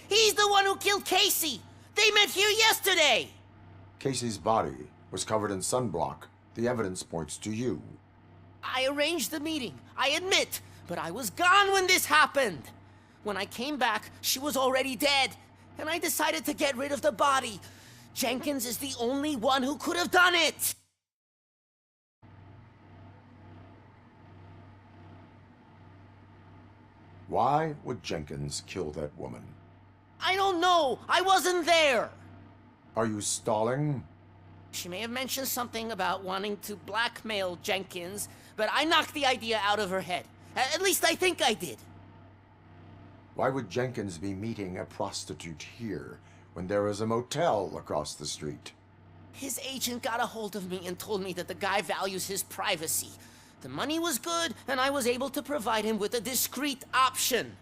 S19: He's the one who killed Casey! They met here yesterday!
S2: Casey's body was covered in sunblock. The evidence points to you.
S19: I arranged the meeting, I admit, but I was gone when this happened. When I came back, she was already dead, and I decided to get rid of the body. Jenkins is the only one who could have done it!
S2: Why would Jenkins kill that woman?
S19: I don't know! I wasn't there!
S2: Are you stalling?
S19: She may have mentioned something about wanting to blackmail Jenkins, but I knocked the idea out of her head. At least I think I did.
S2: Why would Jenkins be meeting a prostitute here when there is a motel across the street?
S19: His agent got a hold of me and told me that the guy values his privacy. The money was good, and I was able to provide him with a discreet option.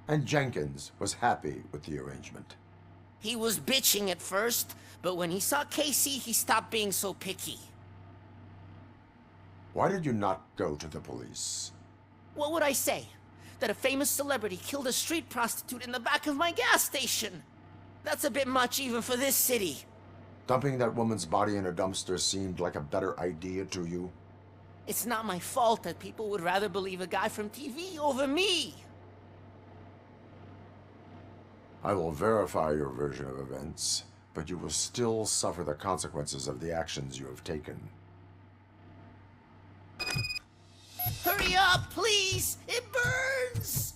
S2: And Jenkins was happy with the arrangement.
S19: He was bitching at first, but when he saw Casey, he stopped being so picky.
S2: Why did you not go to the police?
S19: What would I say? That a famous celebrity killed a street prostitute in the back of my gas station? That's a bit much even for this city.
S2: Dumping that woman's body in a dumpster seemed like a better idea to you?
S19: It's not my fault that people would rather believe a guy from TV over me.
S2: I will verify your version of events, but you will still suffer the consequences of the actions you have taken.
S19: Hurry up, please! It burns!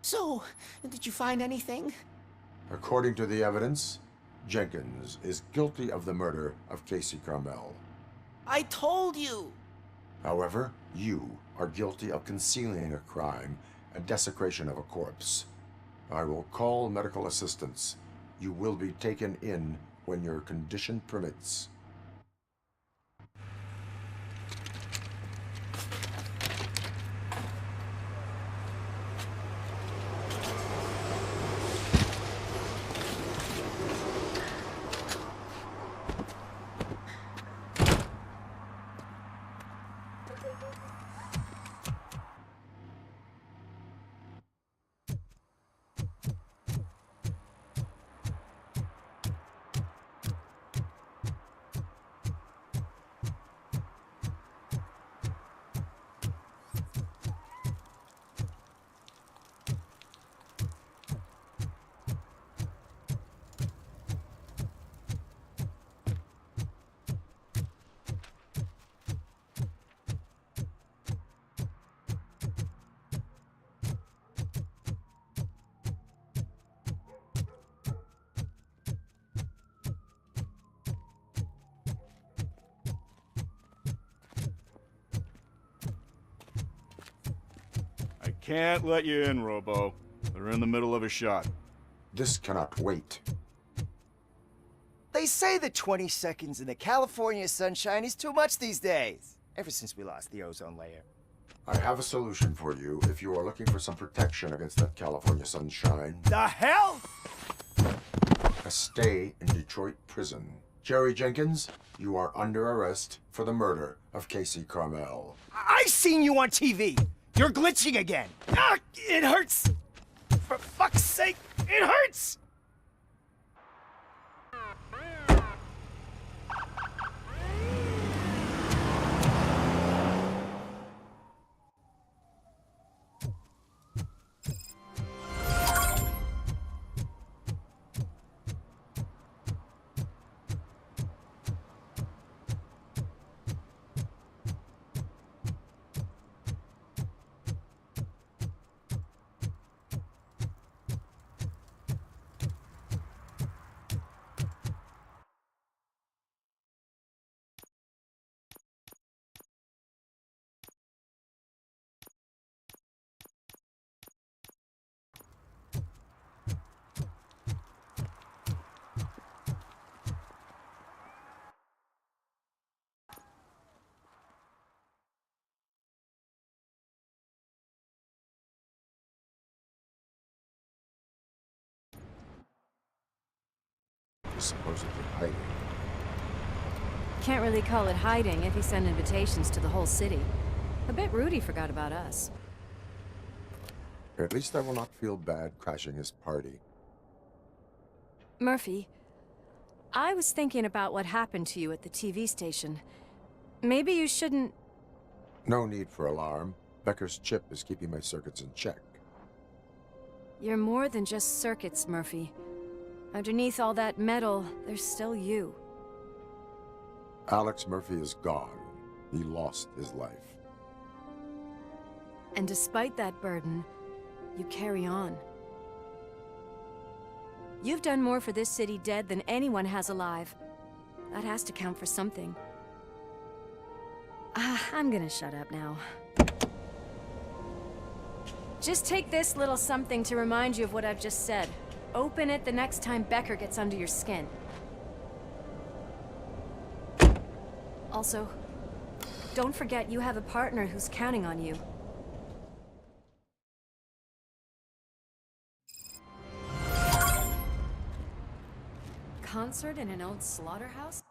S19: So, did you find anything?
S2: According to the evidence, Jenkins is guilty of the murder of Casey Carmel.
S19: I told you!
S2: However, you are guilty of concealing a crime and desecration of a corpse. I will call medical assistance. You will be taken in when your condition permits.
S18: Can't let you in, Robo. They're in the middle of a shot.
S2: This cannot wait.
S13: They say the 20 seconds in the California sunshine is too much these days. Ever since we lost the ozone layer.
S2: I have a solution for you if you are looking for some protection against that California sunshine.
S13: The hell?
S2: A stay in Detroit prison. Jerry Jenkins, you are under arrest for the murder of Casey Carmel.
S13: I seen you on TV. You're glitching again. Ah, it hurts. For fuck's sake, it hurts.
S2: Supposedly hiding.
S6: Can't really call it hiding if he sent invitations to the whole city. I bet Rudy forgot about us.
S2: At least I will not feel bad crashing his party.
S6: Murphy, I was thinking about what happened to you at the TV station. Maybe you shouldn't...
S2: No need for alarm. Becker's chip is keeping my circuits in check.
S6: You're more than just circuits, Murphy. Underneath all that metal, there's still you.
S2: Alex Murphy is gone. He lost his life.
S6: And despite that burden, you carry on. You've done more for this city dead than anyone has alive. That has to count for something. I'm gonna shut up now. Just take this little something to remind you of what I've just said. Open it the next time Becker gets under your skin. Also, don't forget you have a partner who's counting on you. Concert in an old slaughterhouse?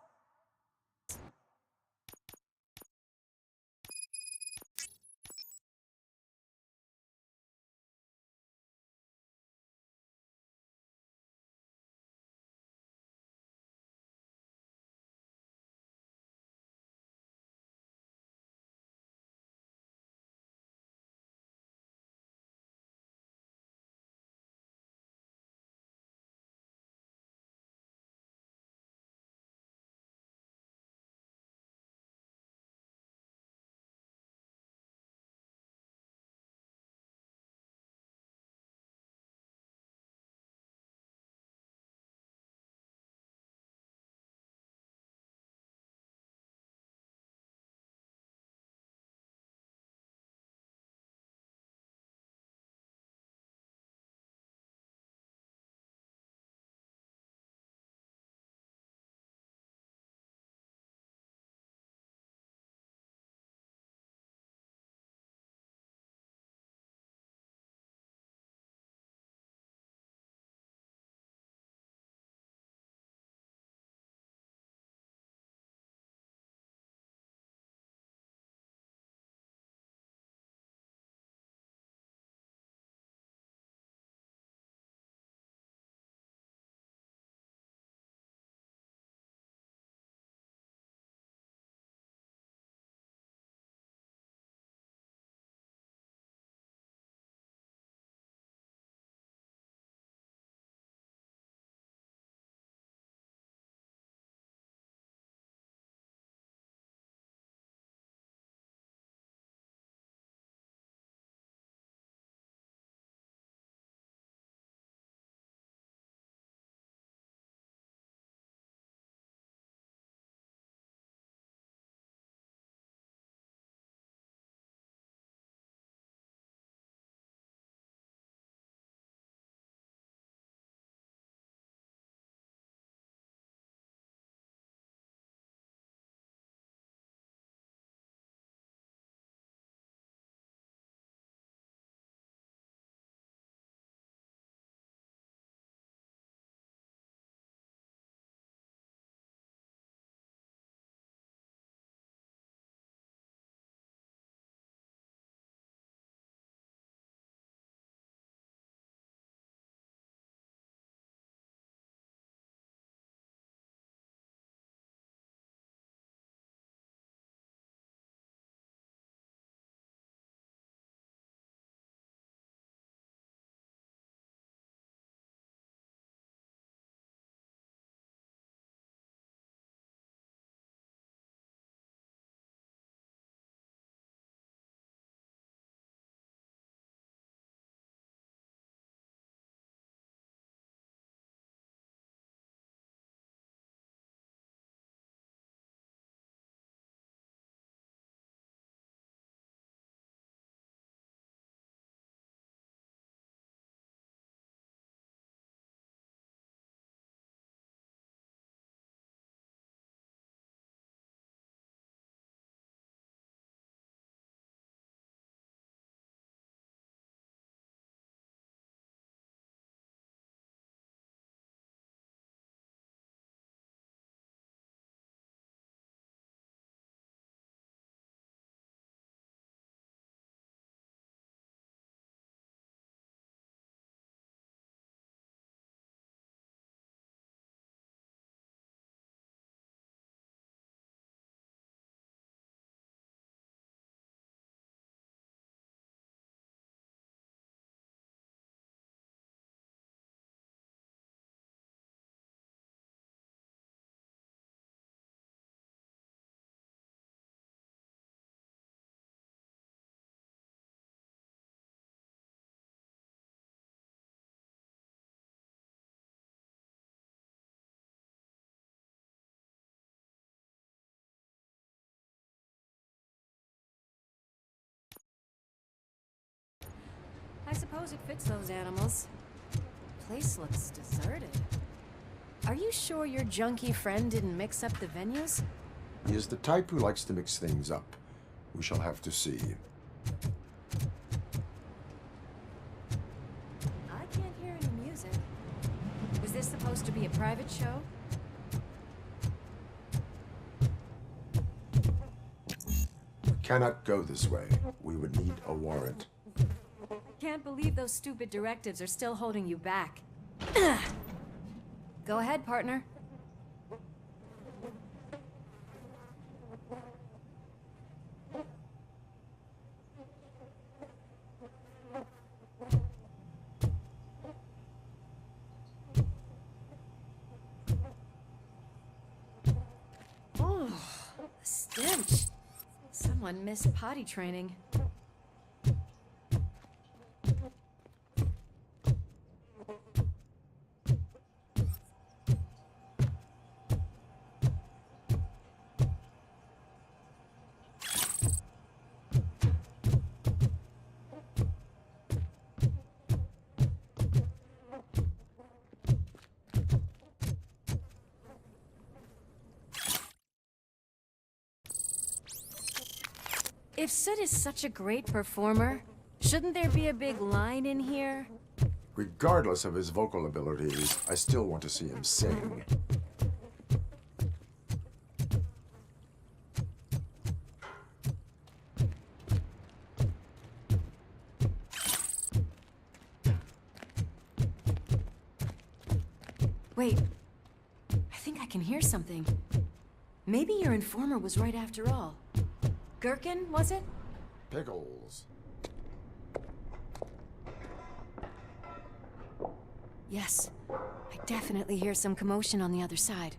S21: I suppose it fits those animals. Place looks deserted. Are you sure your junkie friend didn't mix up the venues?
S2: He is the type who likes to mix things up. We shall have to see.
S21: I can't hear any music. Was this supposed to be a private show?
S2: We cannot go this way. We would need a warrant.
S21: Can't believe those stupid directives are still holding you back. Go ahead, partner. Oh, the stench. Someone missed potty training. If Soot is such a great performer, shouldn't there be a big line in here?
S2: Regardless of his vocal abilities, I still want to see him sing.
S21: Wait, I think I can hear something. Maybe your informer was right after all. Gherkin, was it?
S2: Pickles.
S21: Yes. I definitely hear some commotion on the other side.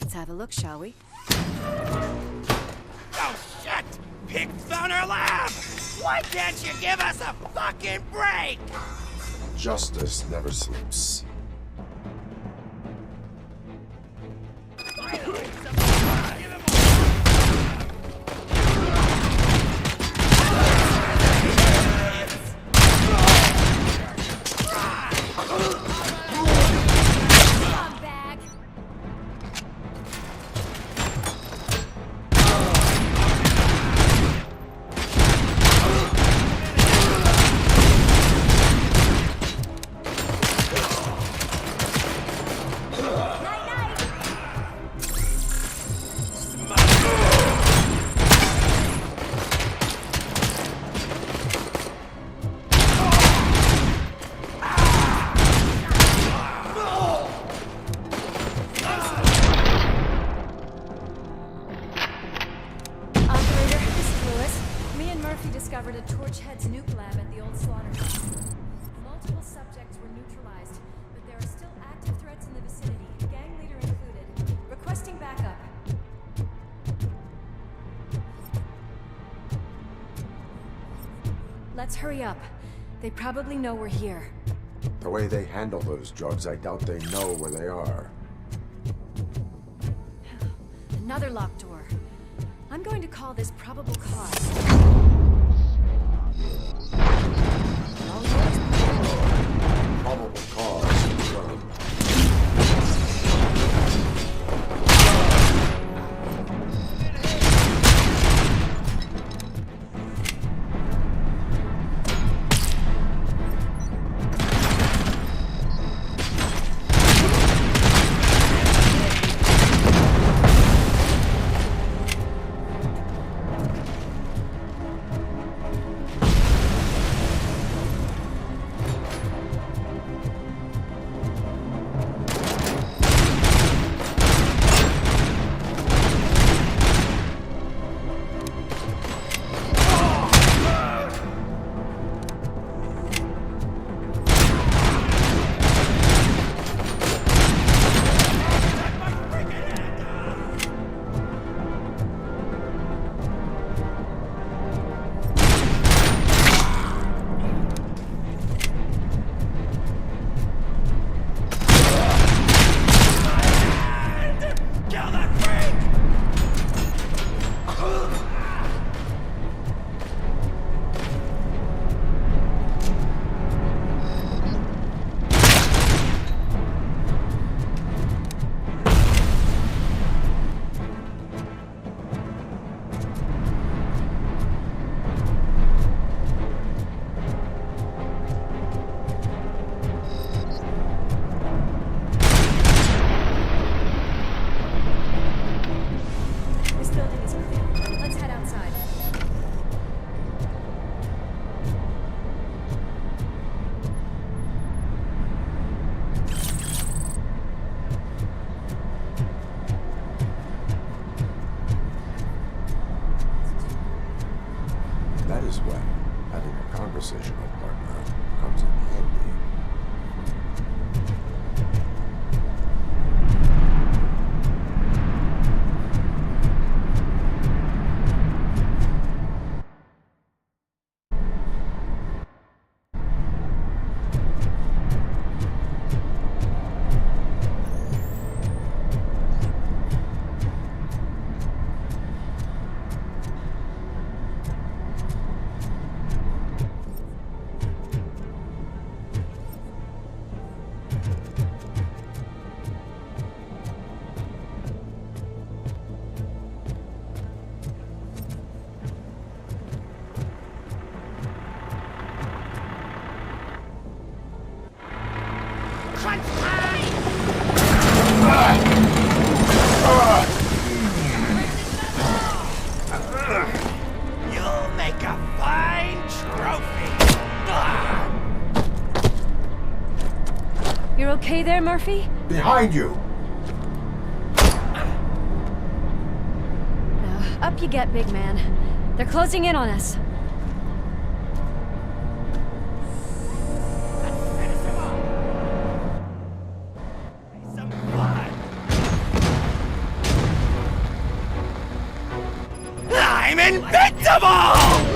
S21: Let's have a look, shall we?
S12: Oh, shit! Pigs on our lab! Why can't you give us a fucking break?
S2: Justice never sleeps.
S21: Discovered a Torchhead's nuke lab at the old slaughterhouse. Multiple subjects were neutralized, but there are still active threats in the vicinity, gang leader included. Requesting backup. Let's hurry up. They probably know we're here.
S2: The way they handle those drugs, I doubt they know where they are.
S21: Another locked door. I'm going to call this probable cause.
S2: Probable cause confirmed. That is when having a conversational partner comes in handy.
S12: You'll make a fine trophy.
S21: You're okay there, Murphy?
S2: Behind you!
S21: Up you get, big man. They're closing in on us.
S12: I'm invincible!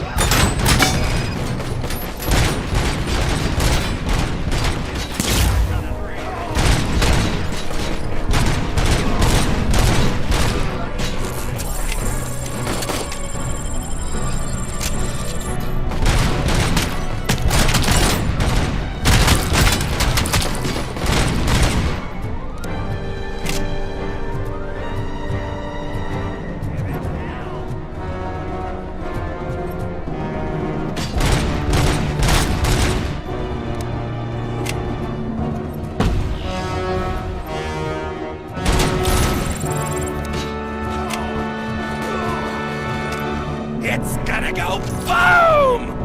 S12: It's gonna go boom!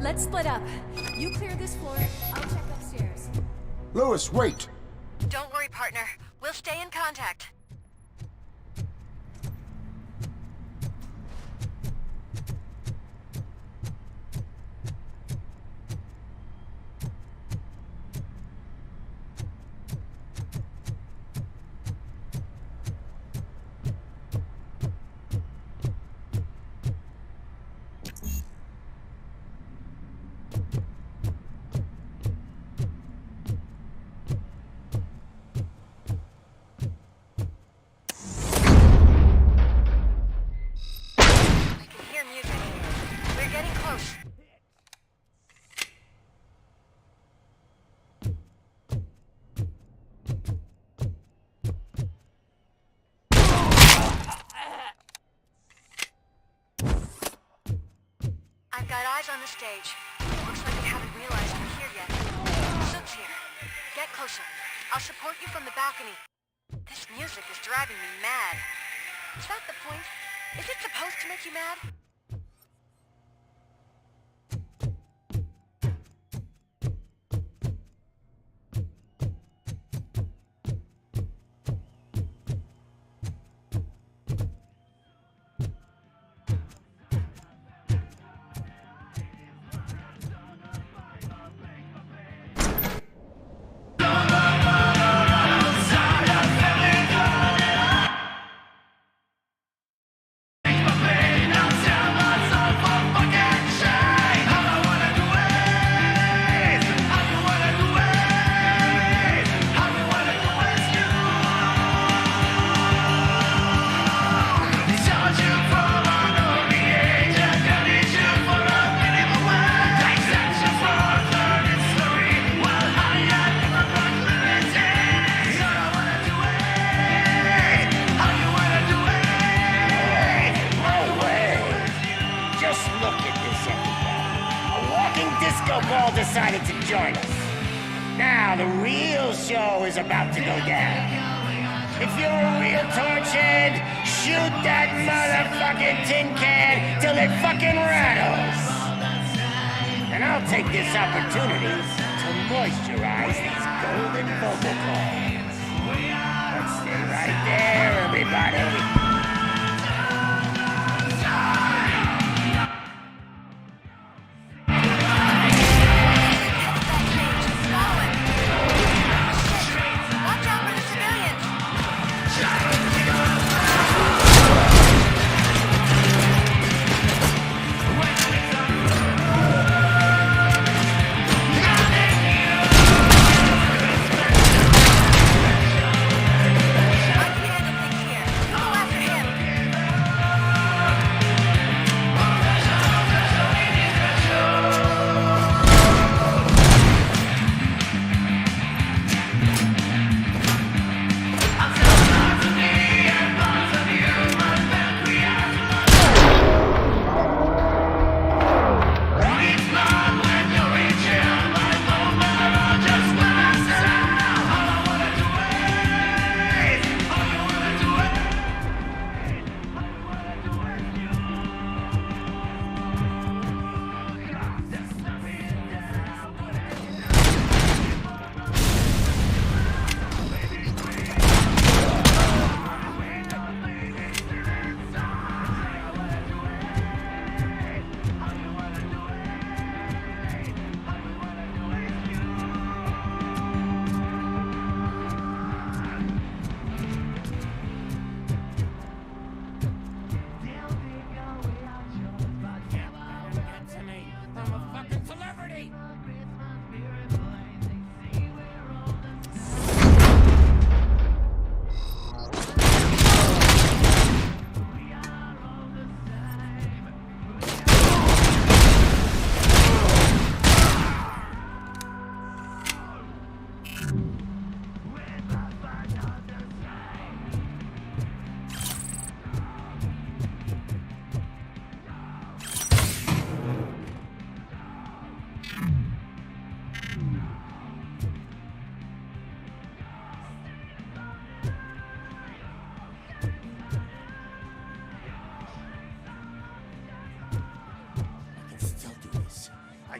S21: Let's split up. You clear this floor, I'll check upstairs.
S2: Lewis, wait!
S3: Don't worry, partner. We'll stay in contact. Eyes on the stage. Looks like they haven't realized we're here yet. Sook's here. Get closer. I'll support you from the balcony. This music is driving me mad. Is that the point? Is it supposed to make you mad?
S10: Decided to join us. Now the real show is about to go down. If you're a real torchhead, shoot that motherfucking tin can till it fucking rattles. And I'll take this opportunity to moisturize these golden vocal cords. Let's stay right there, everybody.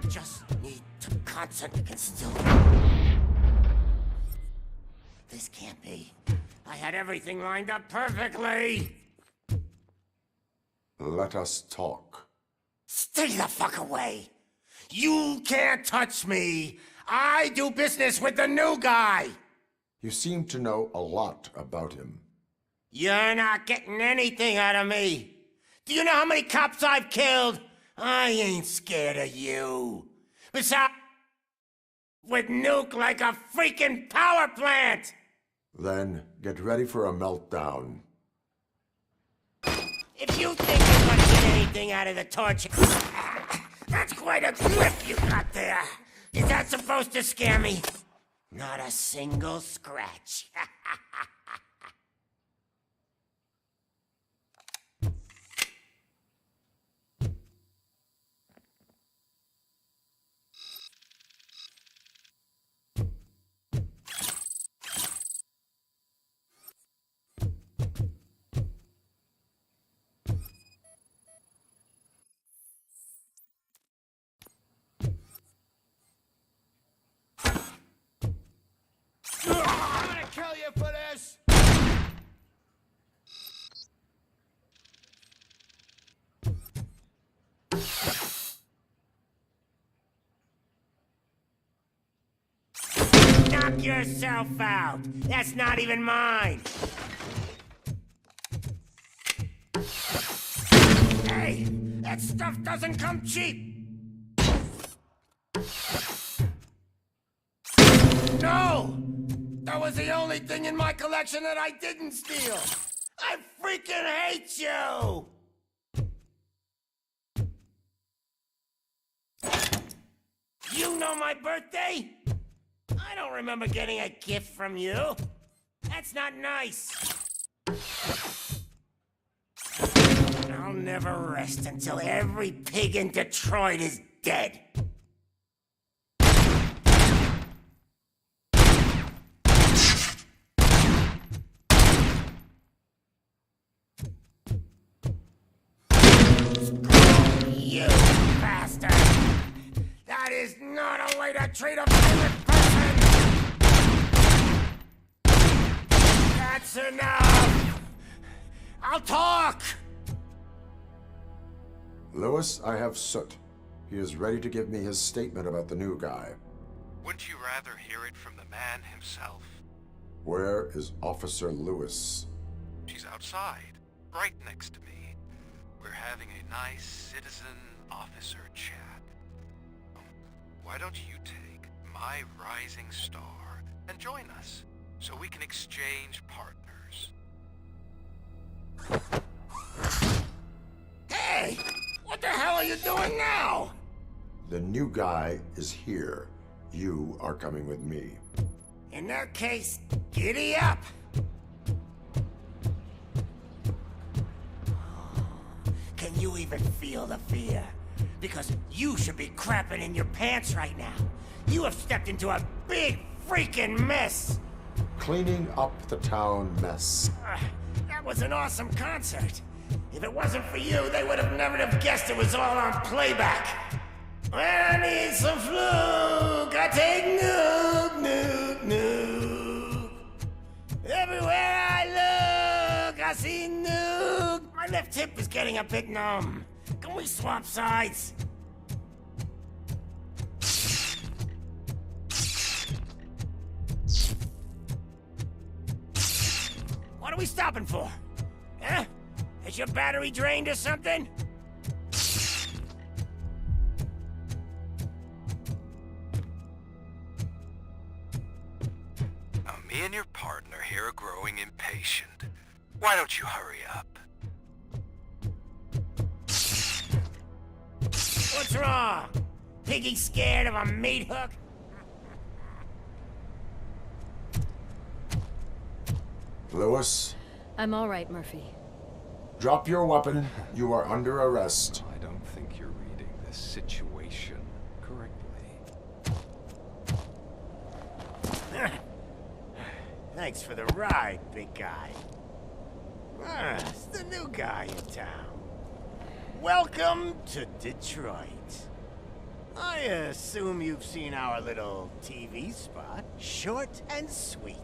S10: Just need to concentrate and still. This can't be. I had everything lined up perfectly.
S2: Let us talk.
S10: Stay the fuck away. You can't touch me. I do business with the new guy.
S2: You seem to know a lot about him.
S10: You're not getting anything out of me. Do you know how many cops I've killed? I ain't scared of you. Besides, with nuke like a freaking power plant!
S2: Then get ready for a meltdown.
S10: If you think you're gonna get anything out of the torch... That's quite a grip you got there. Is that supposed to scare me? Not a single scratch.
S9: here for this!
S10: Knock yourself out. That's not even mine. Hey, that stuff doesn't come cheap. No! That was the only thing in my collection that I didn't steal. I freaking hate you! You know my birthday? I don't remember getting a gift from you. That's not nice. I'll never rest until every pig in Detroit is dead. Screw you, bastard! That is not a way to treat a favorite person! That's enough! I'll talk!
S2: Lewis, I have Soot. He is ready to give me his statement about the new guy.
S16: Wouldn't you rather hear it from the man himself?
S2: Where is Officer Lewis?
S16: She's outside, right next to me. We're having a nice citizen-officer chat. Why don't you take my rising star and join us, so we can exchange partners?
S10: Hey! What the hell are you doing now?
S2: The new guy is here. You are coming with me.
S10: In that case, giddy up! Can you even feel the fear? Because you should be crapping in your pants right now. You have stepped into a big freaking mess!
S2: Cleaning up the town mess.
S10: That was an awesome concert. If it wasn't for you, they would have never have guessed it was all on playback. When I need some fluke, I take Nuke, Nuke, Nuke. Everywhere I look, I see Nuke. My left hip is getting a bit numb. Can we swap sides? What are we stopping for? Huh? Is your battery drained or something?
S16: Now, me and your partner here are growing impatient. Why don't you hurry up?
S10: What's wrong? Piggy scared of a meat hook?
S2: Lewis,
S21: I'm all right, Murphy.
S2: drop your weapon. You are under arrest.
S7: I don't think you're reading this situation correctly.
S10: Thanks for the ride, big guy. It's the new guy in town. Welcome to Detroit. I assume you've seen our little TV spot. Short and sweet.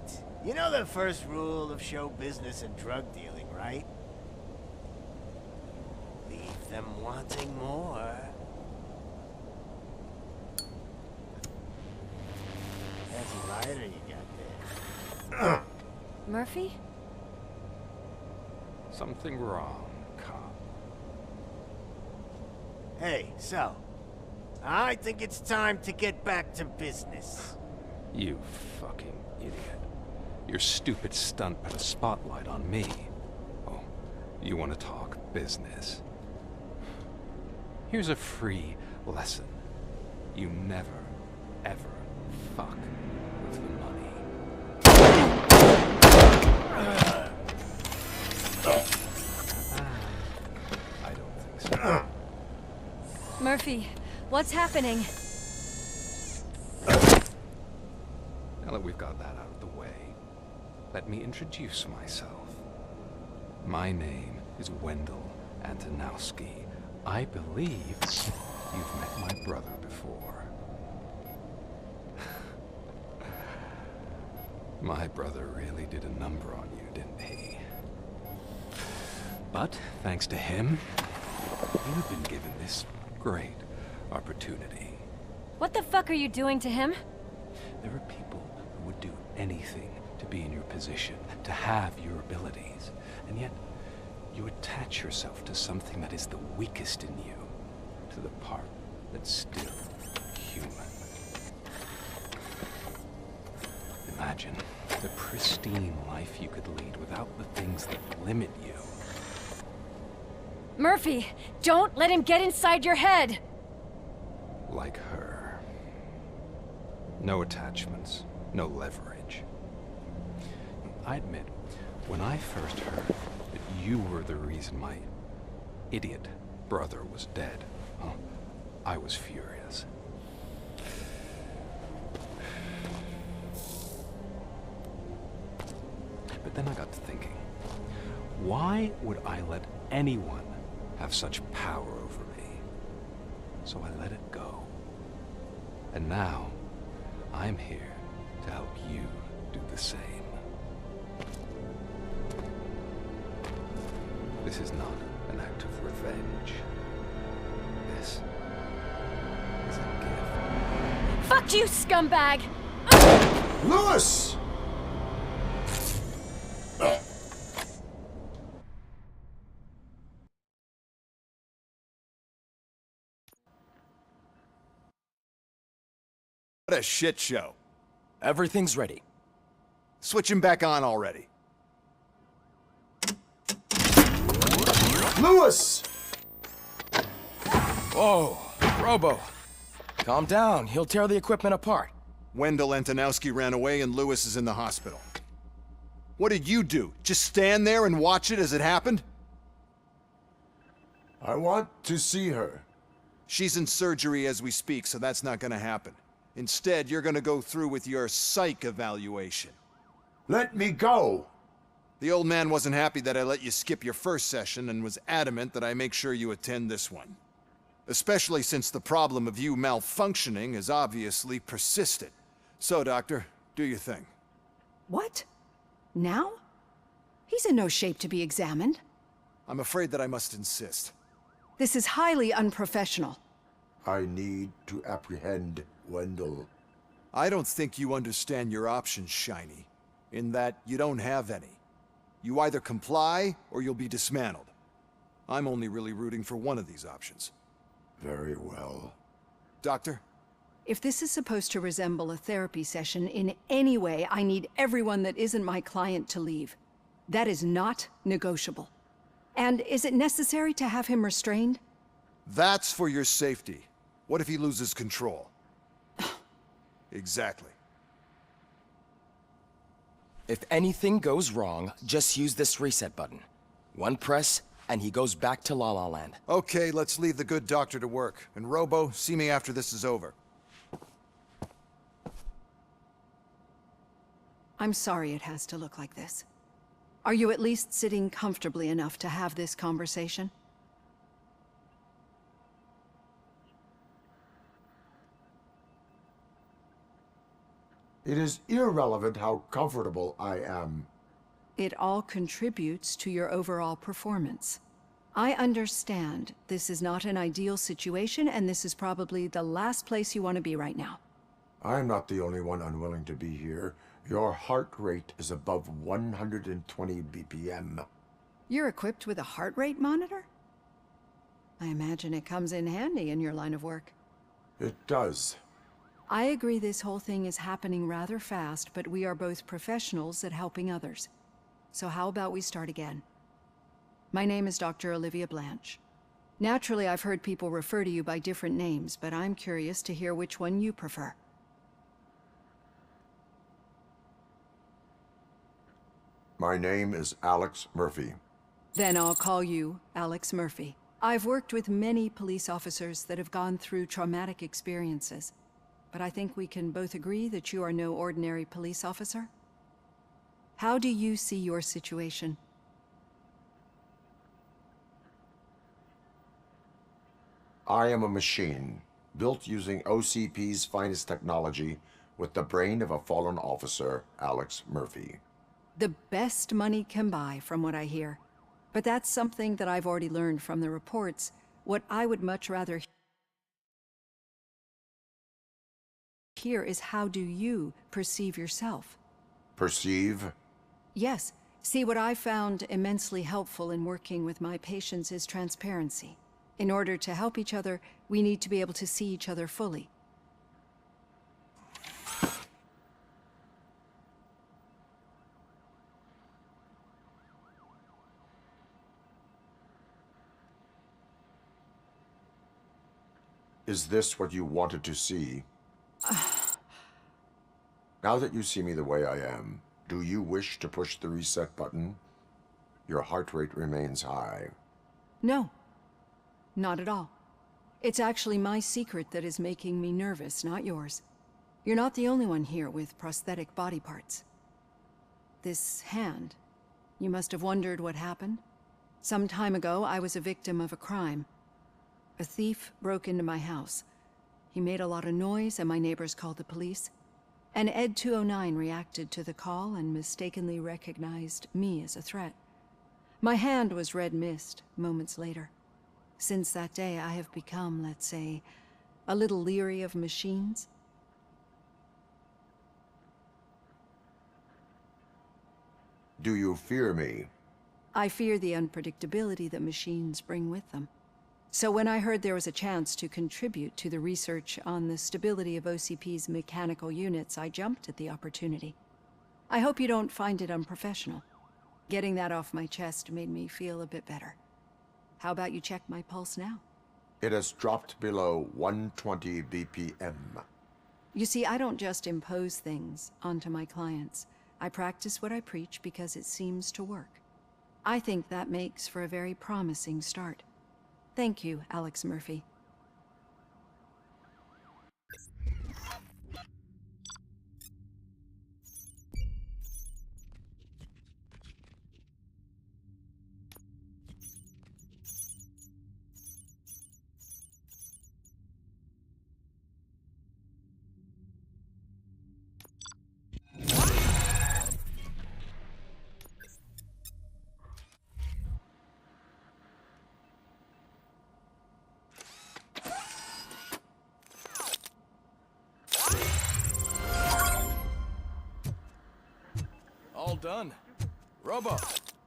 S10: You know the first rule of show business and drug dealing, right? Leave them wanting more. That's a lighter you got there.
S21: Murphy?
S7: Something wrong, cop.
S10: Hey, so, I think it's time to get back to business.
S7: You fucking idiot. Your stupid stunt put a spotlight on me. Oh, you want to talk business? Here's a free lesson. You never, ever fuck with the money. I don't think so.
S21: Murphy, what's happening?
S7: Now that we've got that out of the way, let me introduce myself. My name is Wendell Antonowski. I believe you've met my brother before. My brother really did a number on you, didn't he? But, thanks to him, you've been given this great opportunity.
S21: What the fuck are you doing to him?
S7: There are people who would do anything to be in your position, to have your abilities, and yet you attach yourself to something that is the weakest in you, to the part that's still human. Imagine the pristine life you could lead without the things that limit you.
S21: Murphy, don't let him get inside your head!
S7: Like her. No attachments, no leverage. I admit, when I first heard that you were the reason my idiot brother was dead, I was furious. But then I got to thinking, why would I let anyone have such power over me? So I let it go. And now, I'm here to help you do the same. This is not an act of revenge. This is a gift.
S21: Fuck you, scumbag!
S2: Lewis!
S9: What a shit show.
S1: Everything's ready.
S9: Switch him back on already.
S2: Lewis!
S1: Whoa, Robo. Calm down, he'll tear the equipment apart.
S9: Wendell Antonowski ran away and Lewis is in the hospital. What did you do? Just stand there and watch it as it happened?
S2: I want to see her.
S9: She's in surgery as we speak, so that's not gonna happen. Instead, you're gonna go through with your psych evaluation.
S2: Let me go!
S9: The old man wasn't happy that I let you skip your first session and was adamant that I make sure you attend this one. Especially since the problem of you malfunctioning has obviously persisted. So, Doctor, do your thing.
S22: What? Now? He's in no shape to be examined.
S9: I'm afraid that I must insist.
S22: This is highly unprofessional.
S2: I need to apprehend Wendell.
S9: I don't think you understand your options, Shiny. In that you don't have any. You either comply, or you'll be dismantled. I'm only really rooting for one of these options.
S2: Very well.
S9: Doctor?
S22: If this is supposed to resemble a therapy session in any way, I need everyone that isn't my client to leave. That is not negotiable. And is it necessary to have him restrained?
S9: That's for your safety. What if he loses control? Exactly.
S1: If anything goes wrong, just use this reset button. One press, and he goes back to La La Land.
S9: Okay, let's leave the good doctor to work. And Robo, see me after this is over.
S22: I'm sorry it has to look like this. Are you at least sitting comfortably enough to have this conversation?
S2: It is irrelevant how comfortable I am.
S22: It all contributes to your overall performance. I understand this is not an ideal situation, and this is probably the last place you want to be right now.
S2: I'm not the only one unwilling to be here. Your heart rate is above 120 BPM.
S22: You're equipped with a heart rate monitor? I imagine it comes in handy in your line of work.
S2: It does.
S22: I agree this whole thing is happening rather fast, but we are both professionals at helping others. So how about we start again? My name is Dr. Olivia Blanche. Naturally, I've heard people refer to you by different names, but I'm curious to hear which one you prefer.
S2: My name is Alex Murphy.
S22: Then I'll call you Alex Murphy. I've worked with many police officers that have gone through traumatic experiences, but I think we can both agree that you are no ordinary police officer. How do you see your situation?
S2: I am a machine, built using OCP's finest technology, with the brain of a fallen officer, Alex Murphy.
S22: The best money can buy, from what I hear. But that's something that I've already learned from the reports. What I would much rather hear is, how do you perceive yourself?
S2: Perceive?
S22: Yes. See, what I found immensely helpful in working with my patients is transparency. In order to help each other, we need to be able to see each other fully.
S2: Is this what you wanted to see? Now that you see me the way I am, do you wish to push the reset button? Your heart rate remains high.
S22: No, not at all. It's actually my secret that is making me nervous, not yours. You're not the only one here with prosthetic body parts. This hand, you must have wondered what happened. Some time ago, I was a victim of a crime. A thief broke into my house. He made a lot of noise and my neighbors called the police. And Ed 209 reacted to the call and mistakenly recognized me as a threat. My hand was red mist moments later. Since that day, I have become, let's say, a little leery of machines.
S2: Do you fear me?
S22: I fear the unpredictability that machines bring with them. So when I heard there was a chance to contribute to the research on the stability of OCP's mechanical units, I jumped at the opportunity. I hope you don't find it unprofessional. Getting that off my chest made me feel a bit better. How about you check my pulse now?
S2: It has dropped below 120 BPM.
S22: You see, I don't just impose things onto my clients. I practice what I preach because it seems to work. I think that makes for a very promising start. Thank you, Alex Murphy.
S1: All done. Robo,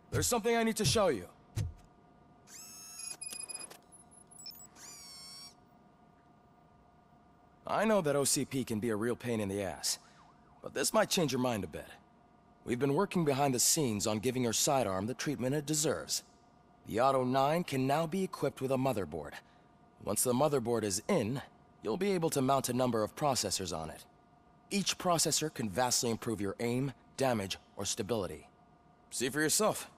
S1: there's something I need to show you. I know that OCP can be a real pain in the ass, but this might change your mind a bit. We've been working behind the scenes on giving your sidearm the treatment it deserves. The Auto 9 can now be equipped with a motherboard. Once the motherboard is in, you'll be able to mount a number of processors on it. Each processor can vastly improve your aim, damage, or stability. See for yourself.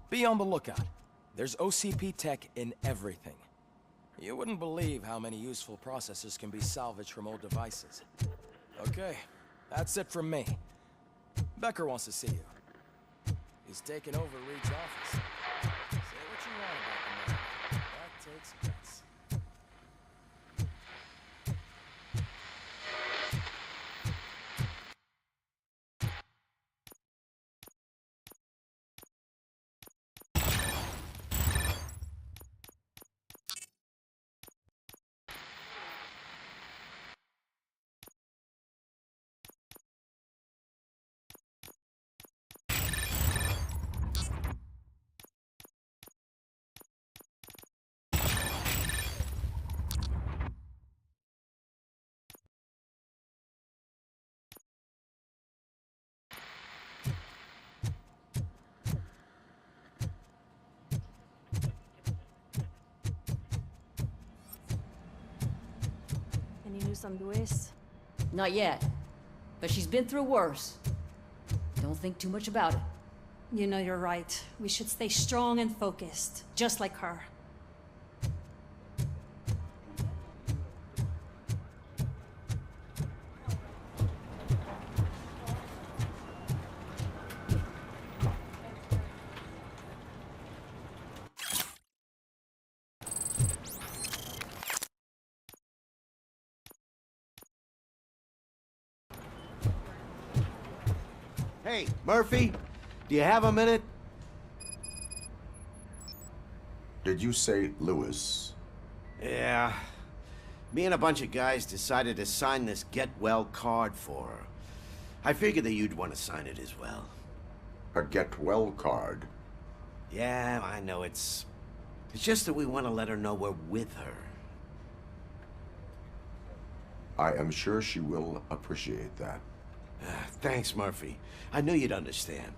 S1: Be on the lookout. There's OCP tech in everything. You wouldn't believe how many useful processors can be salvaged from old devices. Okay, that's it from me. Becker wants to see you. He's taken over Reed's office. Say what you want about the man. That takes guts.
S21: Any news on Luis?
S4: Not yet. But she's been through worse. Don't think too much about it.
S21: You know you're right. We should stay strong and focused, just like her.
S8: Hey, Murphy, do you have a minute?
S2: Did you say Lewis?
S8: Yeah. Me and a bunch of guys decided to sign this get well card for her. I figured that you'd want to sign it as well.
S2: A get well card?
S8: Yeah, I know it's just that we want to let her know we're with her.
S2: I am sure she will appreciate that.
S8: Thanks, Murphy. I knew you'd understand.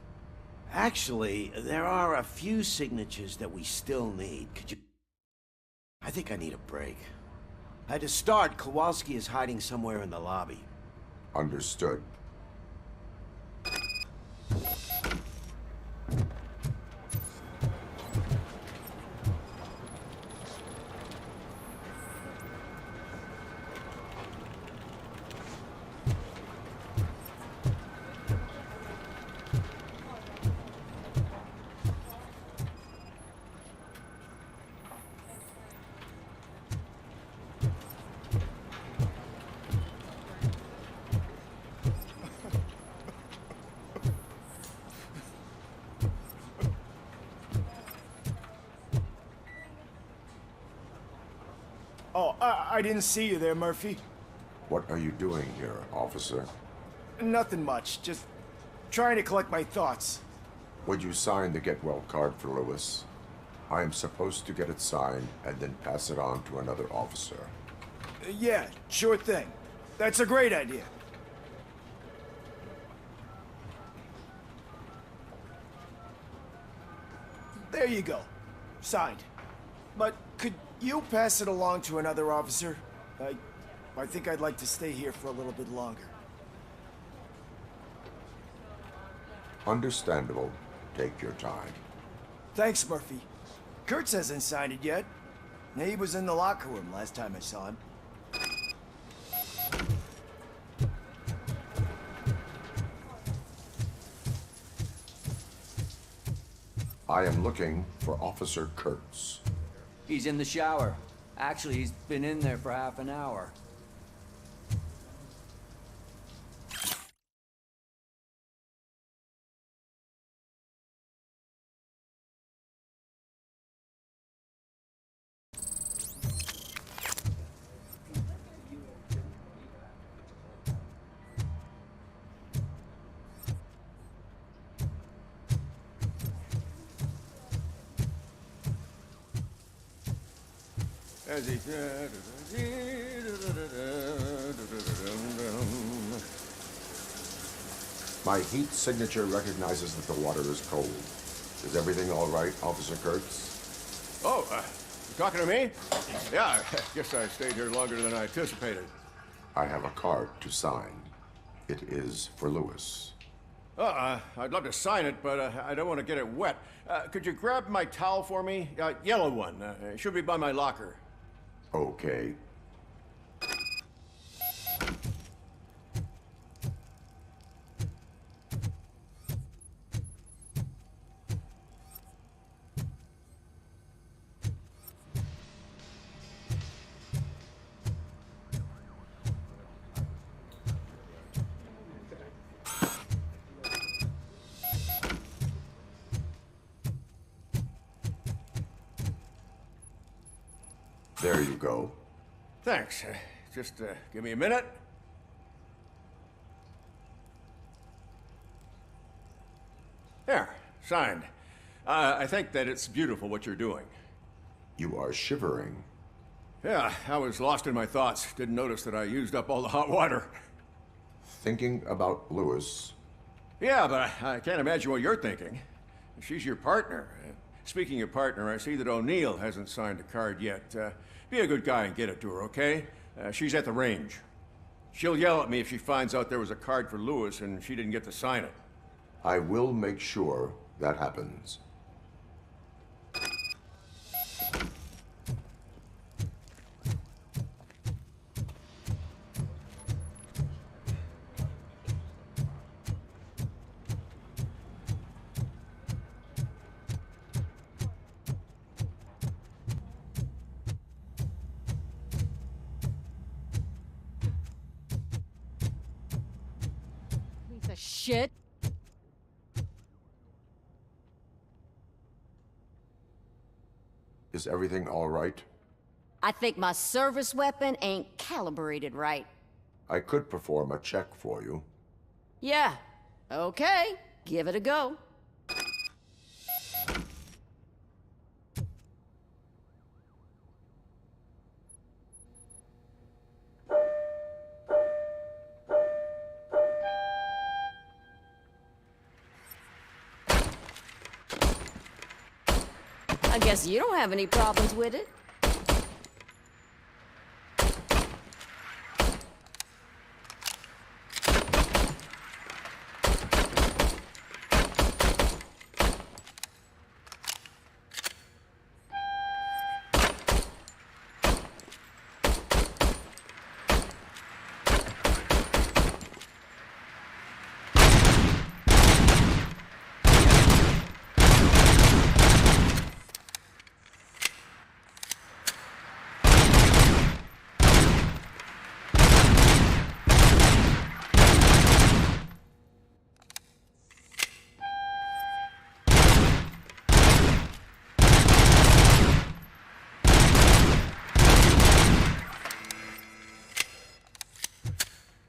S8: Actually, there are a few signatures that we still need. Could you... I think I need a break. To start, Kowalski is hiding somewhere in the lobby.
S2: Understood.
S13: Oh, I didn't see you there, Murphy.
S2: What are you doing here, officer?
S13: Nothing much, just trying to collect my thoughts.
S2: Would you sign the get well card for Lewis? I am supposed to get it signed and then pass it on to another officer.
S13: Yeah, sure thing. That's a great idea. There you go. Signed. But could you pass it along to another officer? I think I'd like to stay here for a little bit longer.
S2: Understandable. Take your time.
S13: Thanks, Murphy. Kurtz hasn't signed it yet. He was in the locker room last time I saw him.
S2: I am looking for Officer Kurtz.
S15: He's in the shower. Actually, he's been in there for half an hour.
S2: My heat signature recognizes that the water is cold. Is everything all right, Officer Kurtz?
S23: Oh, you talking to me? Yeah, I guess I stayed here longer than I anticipated.
S2: I have a card to sign. It is for Lewis.
S23: I'd love to sign it, but I don't want to get it wet. Could you grab my towel for me? Yellow one. It should be by my locker.
S2: Okay. There you go.
S23: Thanks. Just give me a minute. There, signed. I think that it's beautiful what you're doing.
S2: You are shivering.
S23: Yeah, I was lost in my thoughts. Didn't notice that I used up all the hot water.
S2: Thinking about Lewis.
S23: Yeah, but I can't imagine what you're thinking. She's your partner. Speaking of partner, I see that O'Neill hasn't signed a card yet. Be a good guy and get it to her, okay? She's at the range. She'll yell at me if she finds out there was a card for Lewis and she didn't get to sign it.
S2: I will make sure that happens.
S4: Piece of shit.
S2: Is everything all right?
S4: I think my service weapon ain't calibrated right.
S2: I could perform a check for you.
S4: Yeah, okay. Give it a go. I guess you don't have any problems with it.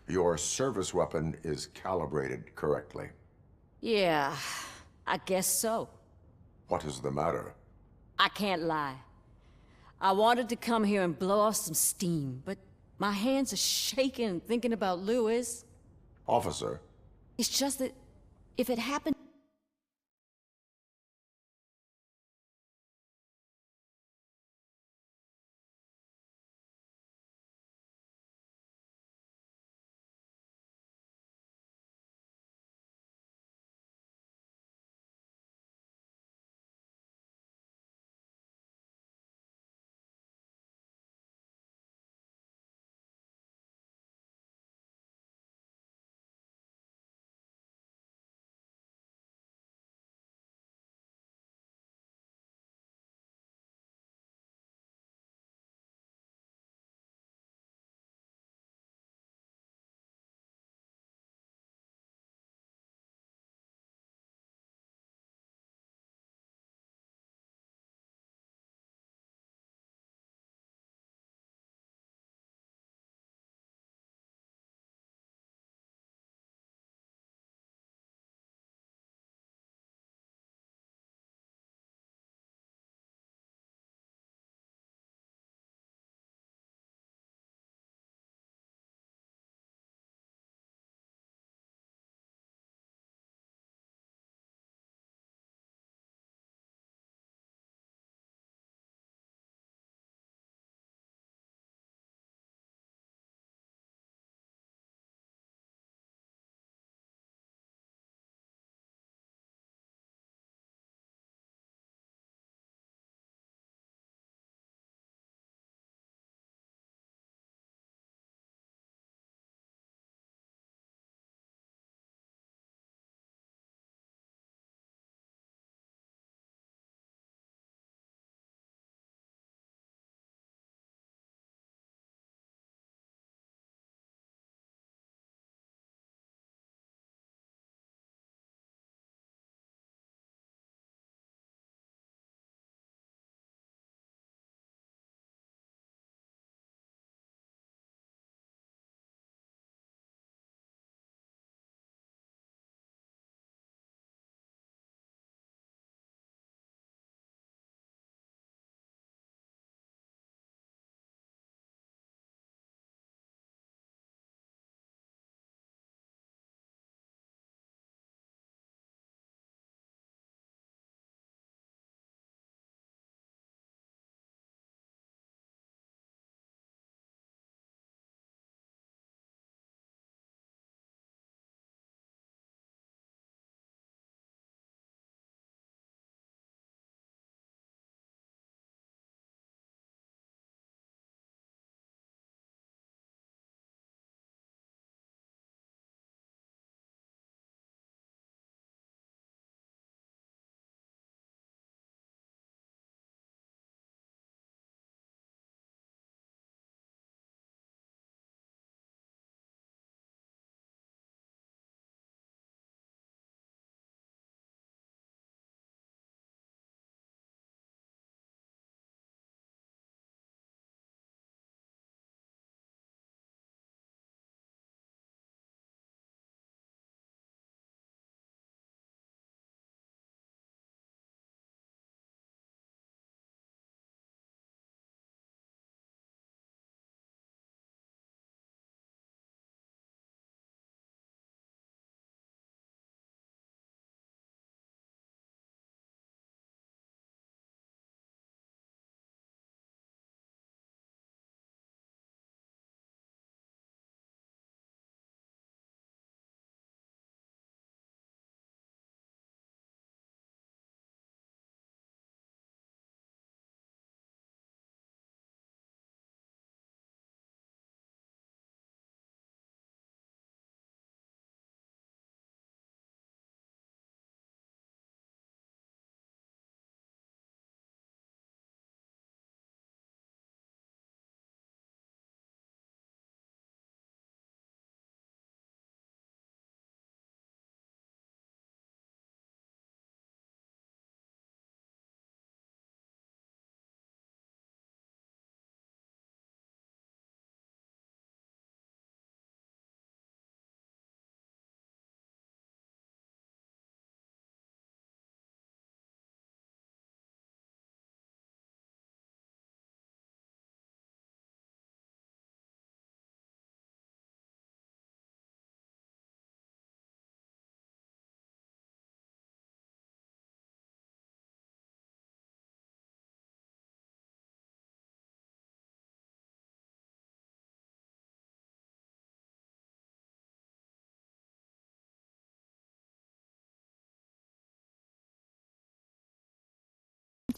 S2: Your service weapon is calibrated correctly.
S4: Yeah, I guess so.
S2: What is the matter?
S4: I can't lie. I wanted to come here and blow off some steam, but my hands are shaking thinking about Lewis.
S2: Officer.
S4: It's just that if it happened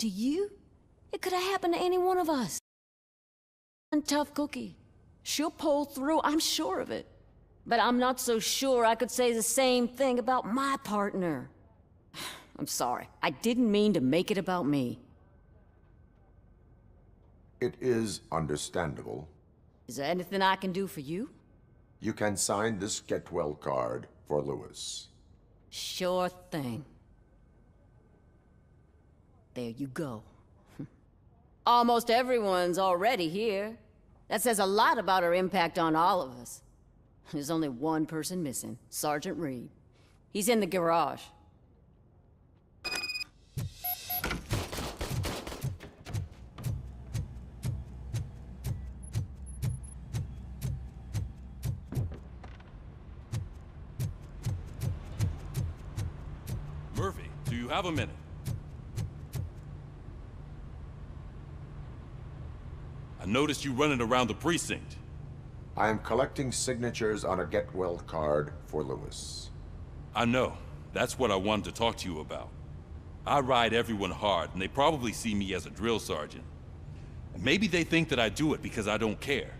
S4: to you. It could have happened to any one of us. A tough cookie. She'll pull through, I'm sure of it. But I'm not so sure I could say the same thing about my partner. I'm sorry. I didn't mean to make it about me.
S2: It is understandable.
S4: Is there anything I can do for you?
S2: You can sign this get well card for Lewis.
S4: Sure thing. There you go. Almost everyone's already here. That says a lot about her impact on all of us. There's only one person missing, Sergeant Reed. He's in the garage.
S5: Murphy, do you have a minute? I noticed you running around the precinct.
S2: I am collecting signatures on a get well card for Lewis.
S5: I know. That's what I wanted to talk to you about. I ride everyone hard, and they probably see me as a drill sergeant. And maybe they think that I do it because I don't care.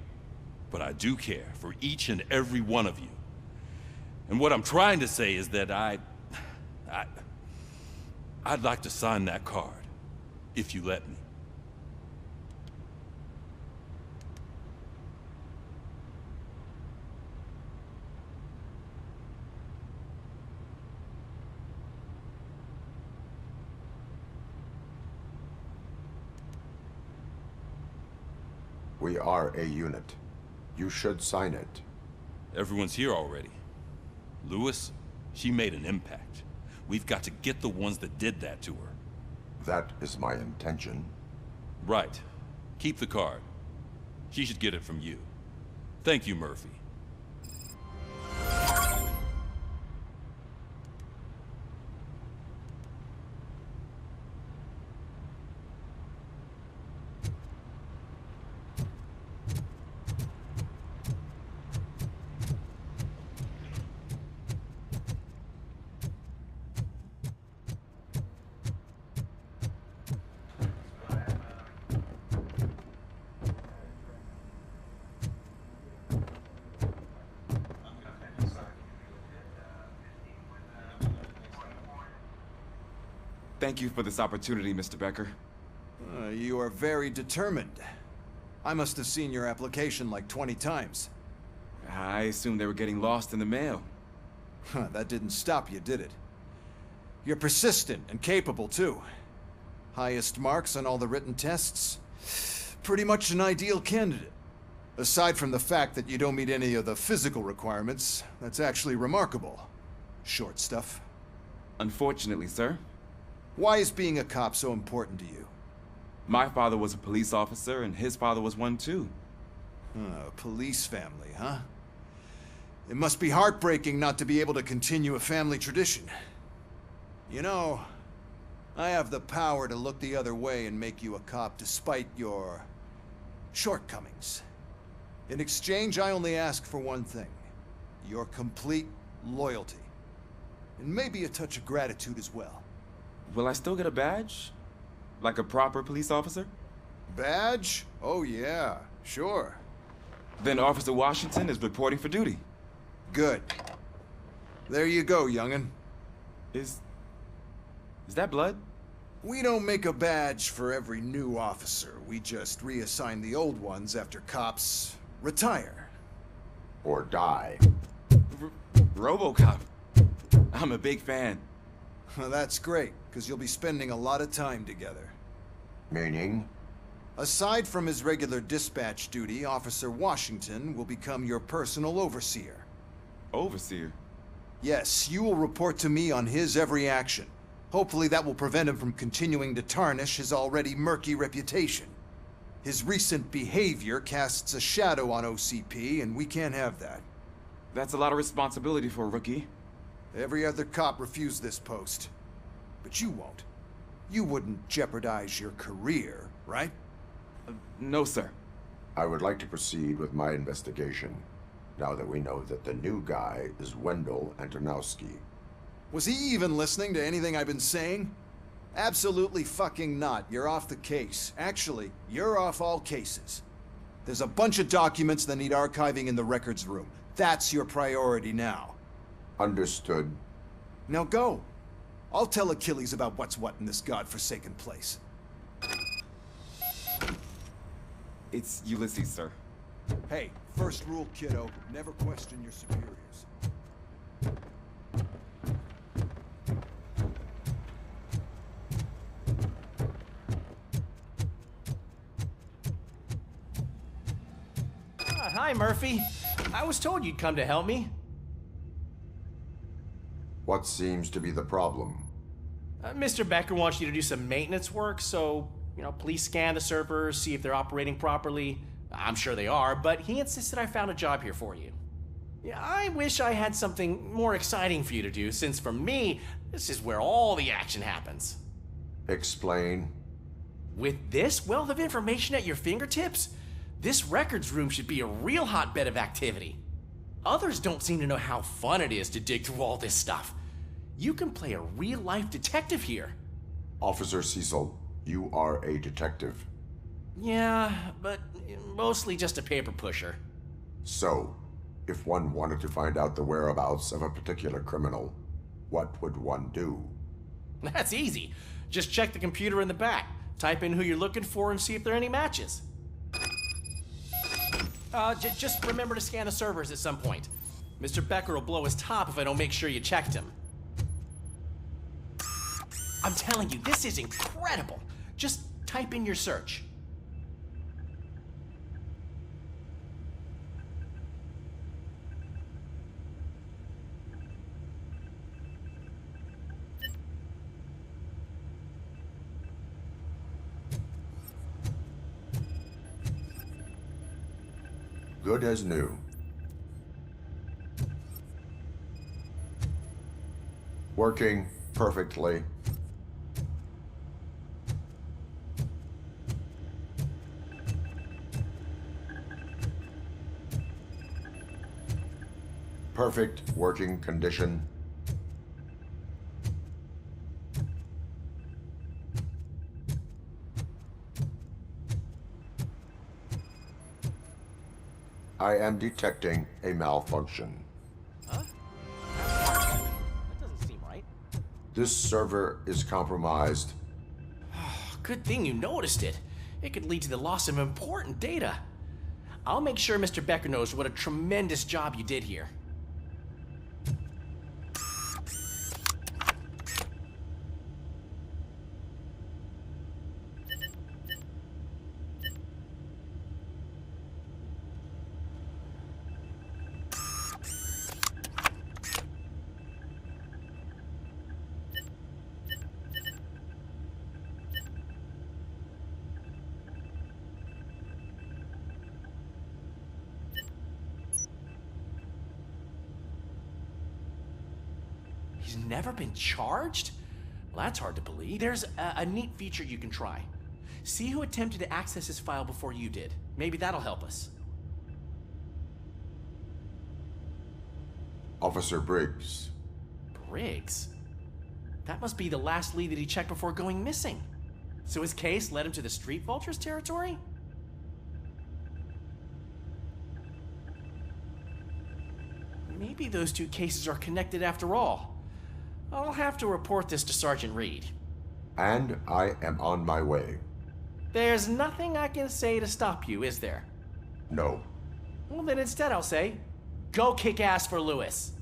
S5: But I do care for each and every one of you. And what I'm trying to say is that I'd like to sign that card, if you let me.
S2: We are a unit. You should sign it.
S5: Everyone's here already. Lewis, she made an impact. We've got to get the ones that did that to her.
S2: That is my intention.
S5: Right. Keep the card. She should get it from you. Thank you, Murphy.
S14: Thank you for this opportunity, Mr. Becker.
S9: You are very determined. I must have seen your application like 20 times.
S14: I assumed they were getting lost in the mail.
S9: That didn't stop you, did it? You're persistent and capable, too. Highest marks on all the written tests. Pretty much an ideal candidate. Aside from the fact that you don't meet any of the physical requirements, that's actually remarkable. Short stuff.
S14: Unfortunately, sir.
S9: Why is being a cop so important to you?
S14: My father was a police officer, and his father was one too.
S9: A police family, huh? It must be heartbreaking not to be able to continue a family tradition. You know, I have the power to look the other way and make you a cop despite your shortcomings. In exchange, I only ask for one thing. Your complete loyalty. And maybe a touch of gratitude as well.
S14: Will I still get a badge? Like a proper police officer?
S9: Badge? Oh yeah, sure.
S14: Then Officer Washington is reporting for duty.
S9: Good. There you go, young'un.
S14: Is that blood?
S9: We don't make a badge for every new officer. We just reassign the old ones after cops retire.
S2: Or die.
S14: RoboCop. I'm a big fan.
S9: That's great, because you'll be spending a lot of time together.
S2: Meaning?
S9: Aside from his regular dispatch duty, Officer Washington will become your personal overseer.
S14: Overseer?
S9: Yes, you will report to me on his every action. Hopefully that will prevent him from continuing to tarnish his already murky reputation. His recent behavior casts a shadow on OCP, and we can't have that.
S14: That's a lot of responsibility for a rookie.
S9: Every other cop refused this post. But you won't. You wouldn't jeopardize your career, right?
S14: No, sir.
S2: I would like to proceed with my investigation, now that we know that the new guy is Wendell Antonowski.
S9: Was he even listening to anything I've been saying? Absolutely fucking not. You're off the case. Actually, you're off all cases. There's a bunch of documents that need archiving in the records room. That's your priority now.
S2: Understood.
S9: Now go. I'll tell Achilles about what's what in this godforsaken place.
S11: It's Ulysses, sir.
S9: Hey, first rule, kiddo. Never question your superiors.
S17: Hi, Murphy. I was told you'd come to help me.
S2: What seems to be the problem?
S17: Mr. Becker wants you to do some maintenance work, so, please scan the servers, see if they're operating properly. I'm sure they are, but he insisted I found a job here for you. Yeah, I wish I had something more exciting for you to do, since for me, this is where all the action happens.
S2: Explain.
S17: With this wealth of information at your fingertips, this records room should be a real hotbed of activity. Others don't seem to know how fun it is to dig through all this stuff. You can play a real-life detective here.
S2: Officer Cecil, you are a detective.
S17: Yeah, but mostly just a paper pusher.
S2: So, if one wanted to find out the whereabouts of a particular criminal, what would one do?
S17: That's easy. Just check the computer in the back, type in who you're looking for, and see if there are any matches. Just remember to scan the servers at some point. Mr. Becker will blow his top if I don't make sure you checked him. I'm telling you, this is incredible. Just type in your search.
S2: Good as new. Working perfectly. Perfect working condition. I am detecting a malfunction.
S17: Huh? That doesn't seem right.
S2: This server is compromised.
S17: Good thing you noticed it. It could lead to the loss of important data. I'll make sure Mr. Becker knows what a tremendous job you did here. He's never been charged? Well, that's hard to believe. There's a neat feature you can try. See who attempted to access his file before you did. Maybe that'll help us.
S2: Officer Briggs.
S17: Briggs? That must be the last lead that he checked before going missing. So his case led him to the Street Vultures territory? Maybe those two cases are connected after all. I'll have to report this to Sergeant Reed.
S2: And I am on my way.
S17: There's nothing I can say to stop you, is there?
S2: No.
S17: Well, then instead I'll say, go kick ass for Lewis.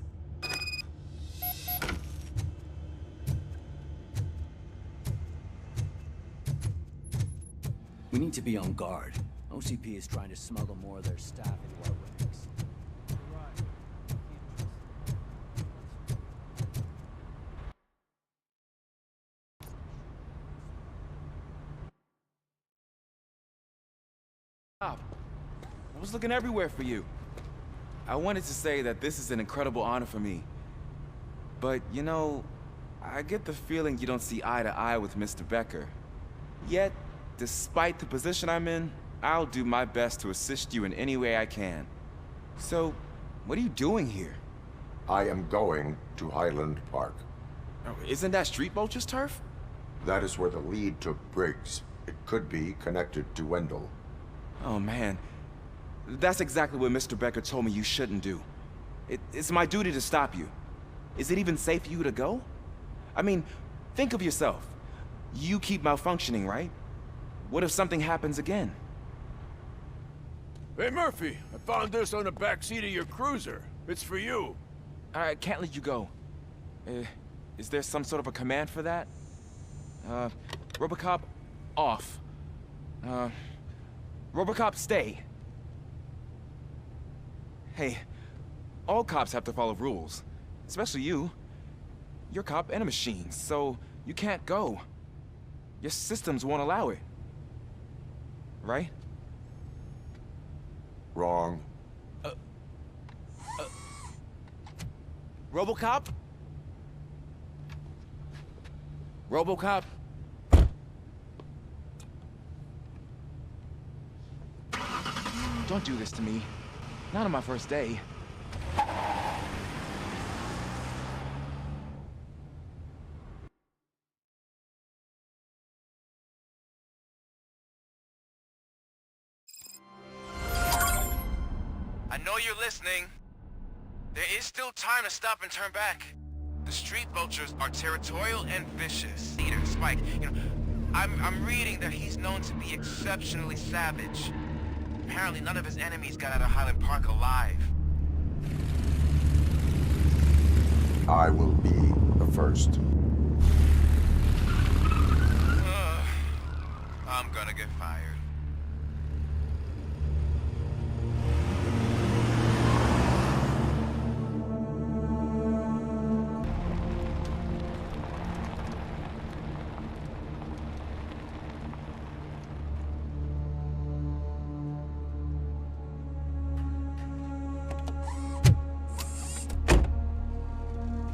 S15: We need to be on guard. OCP is trying to smuggle more of their staff into our ranks.
S11: I was looking everywhere for you. I wanted to say that this is an incredible honor for me. But, I get the feeling you don't see eye to eye with Mr. Becker. Yet, despite the position I'm in, I'll do my best to assist you in any way I can. So, what are you doing here?
S2: I am going to Highland Park.
S11: Oh, isn't that Street Vulture's turf?
S2: That is where the lead took Briggs. It could be connected to Wendell.
S11: Oh, man. That's exactly what Mr. Becker told me you shouldn't do. It's my duty to stop you. Is it even safe for you to go? I mean, think of yourself. You keep malfunctioning, right? What if something happens again?
S18: Hey, Murphy, I found this on the back seat of your cruiser. It's for you.
S11: I can't let you go. Is there some sort of a command for that? RoboCop, off. RoboCop, stay. Hey, all cops have to follow rules. Especially you. You're a cop and a machine, so you can't go. Your systems won't allow it. Right?
S2: Wrong.
S11: RoboCop? RoboCop? Don't do this to me. Not on my first day.
S16: I know you're listening. There is still time to stop and turn back. The street vultures are territorial and vicious. Leader, Spike, I'm reading that he's known to be exceptionally savage. Apparently none of his enemies got out of Highland Park alive.
S2: I will be the first.
S16: I'm gonna get fired.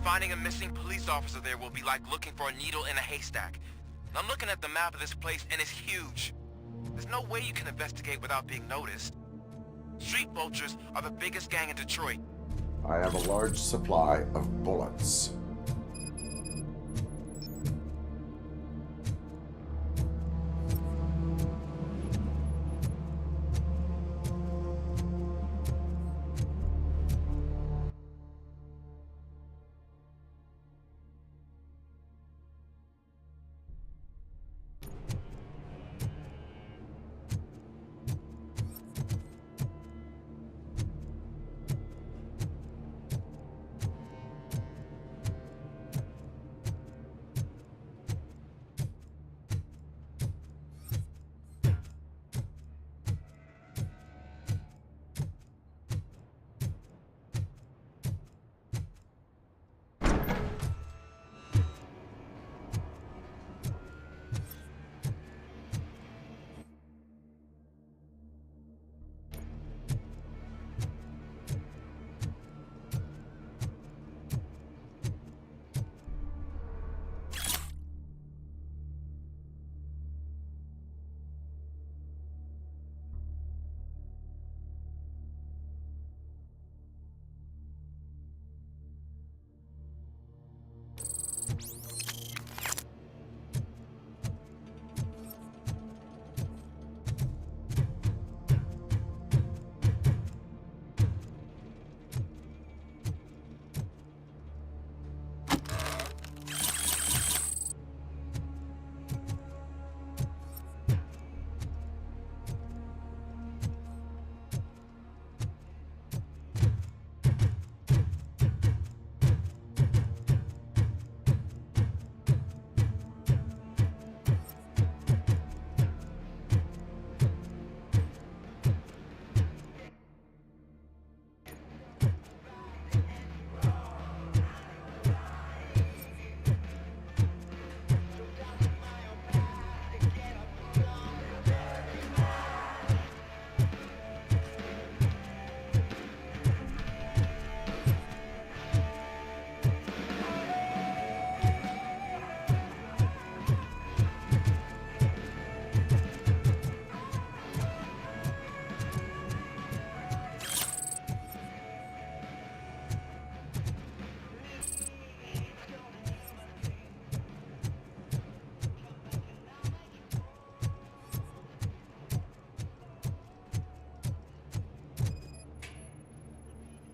S16: Finding a missing police officer there will be like looking for a needle in a haystack. I'm looking at the map of this place and it's huge. There's no way you can investigate without being noticed. Street vultures are the biggest gang in Detroit.
S2: I have a large supply of bullets.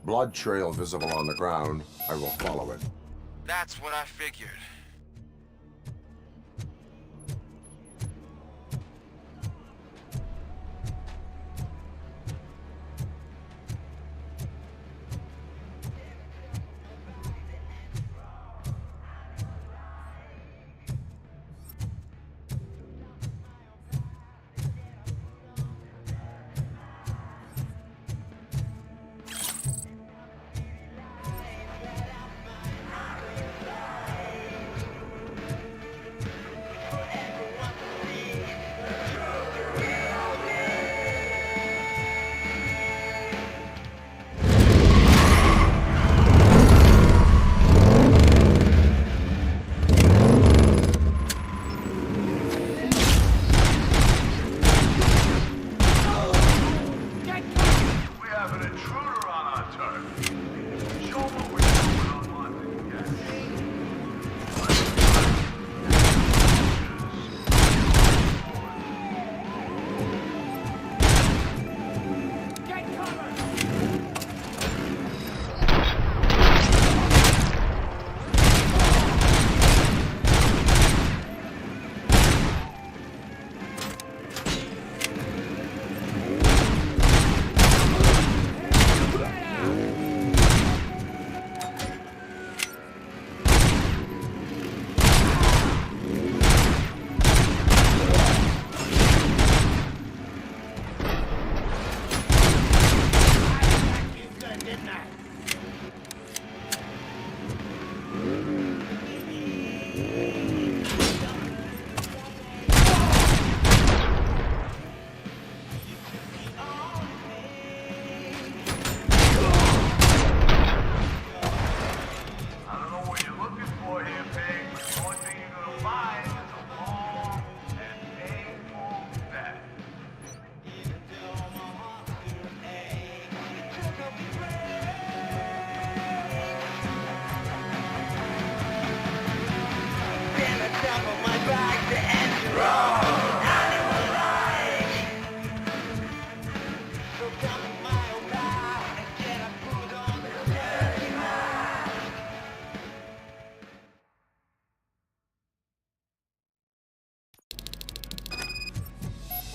S2: Blood trail visible on the ground. I will follow it.
S16: That's what I figured.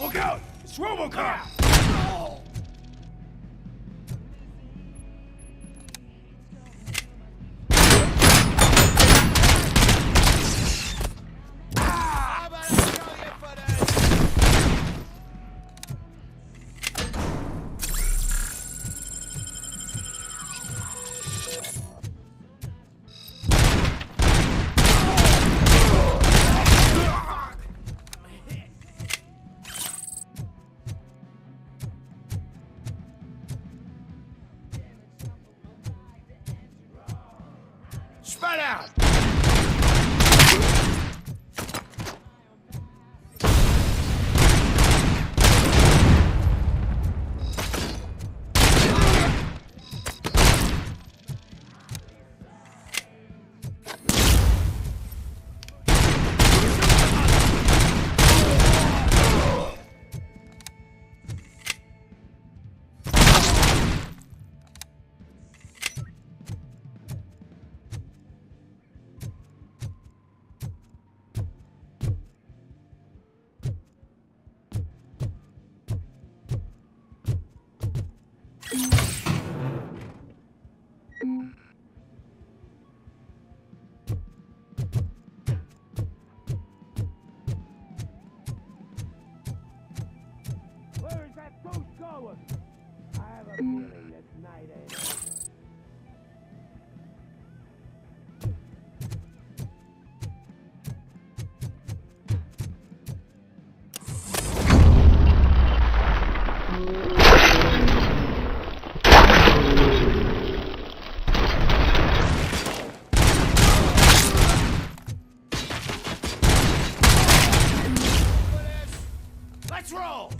S18: Look out! It's RoboCop! Spread out! Where is that ghost going? I have a feeling this night ain't over. Let's roll!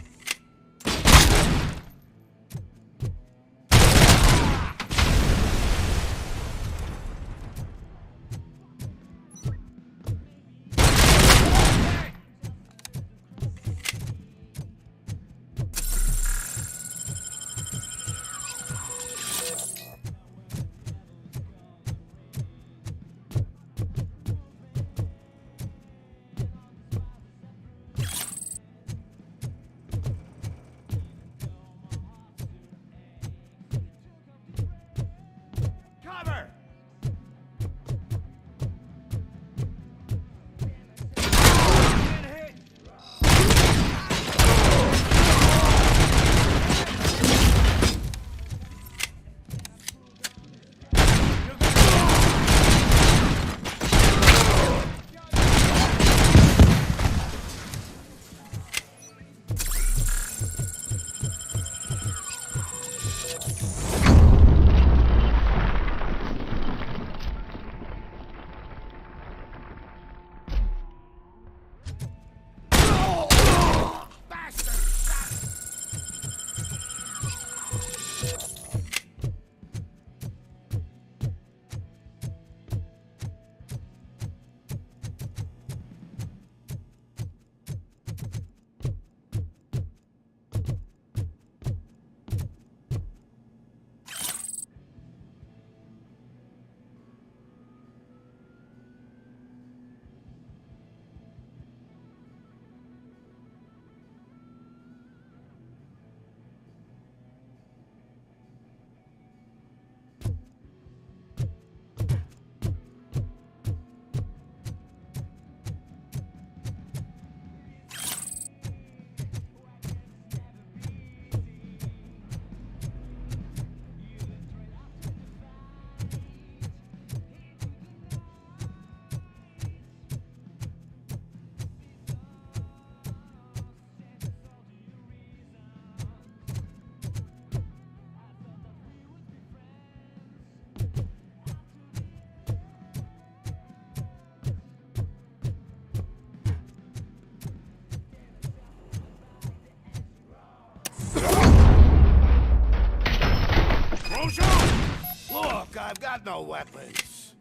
S10: I've got no weapons.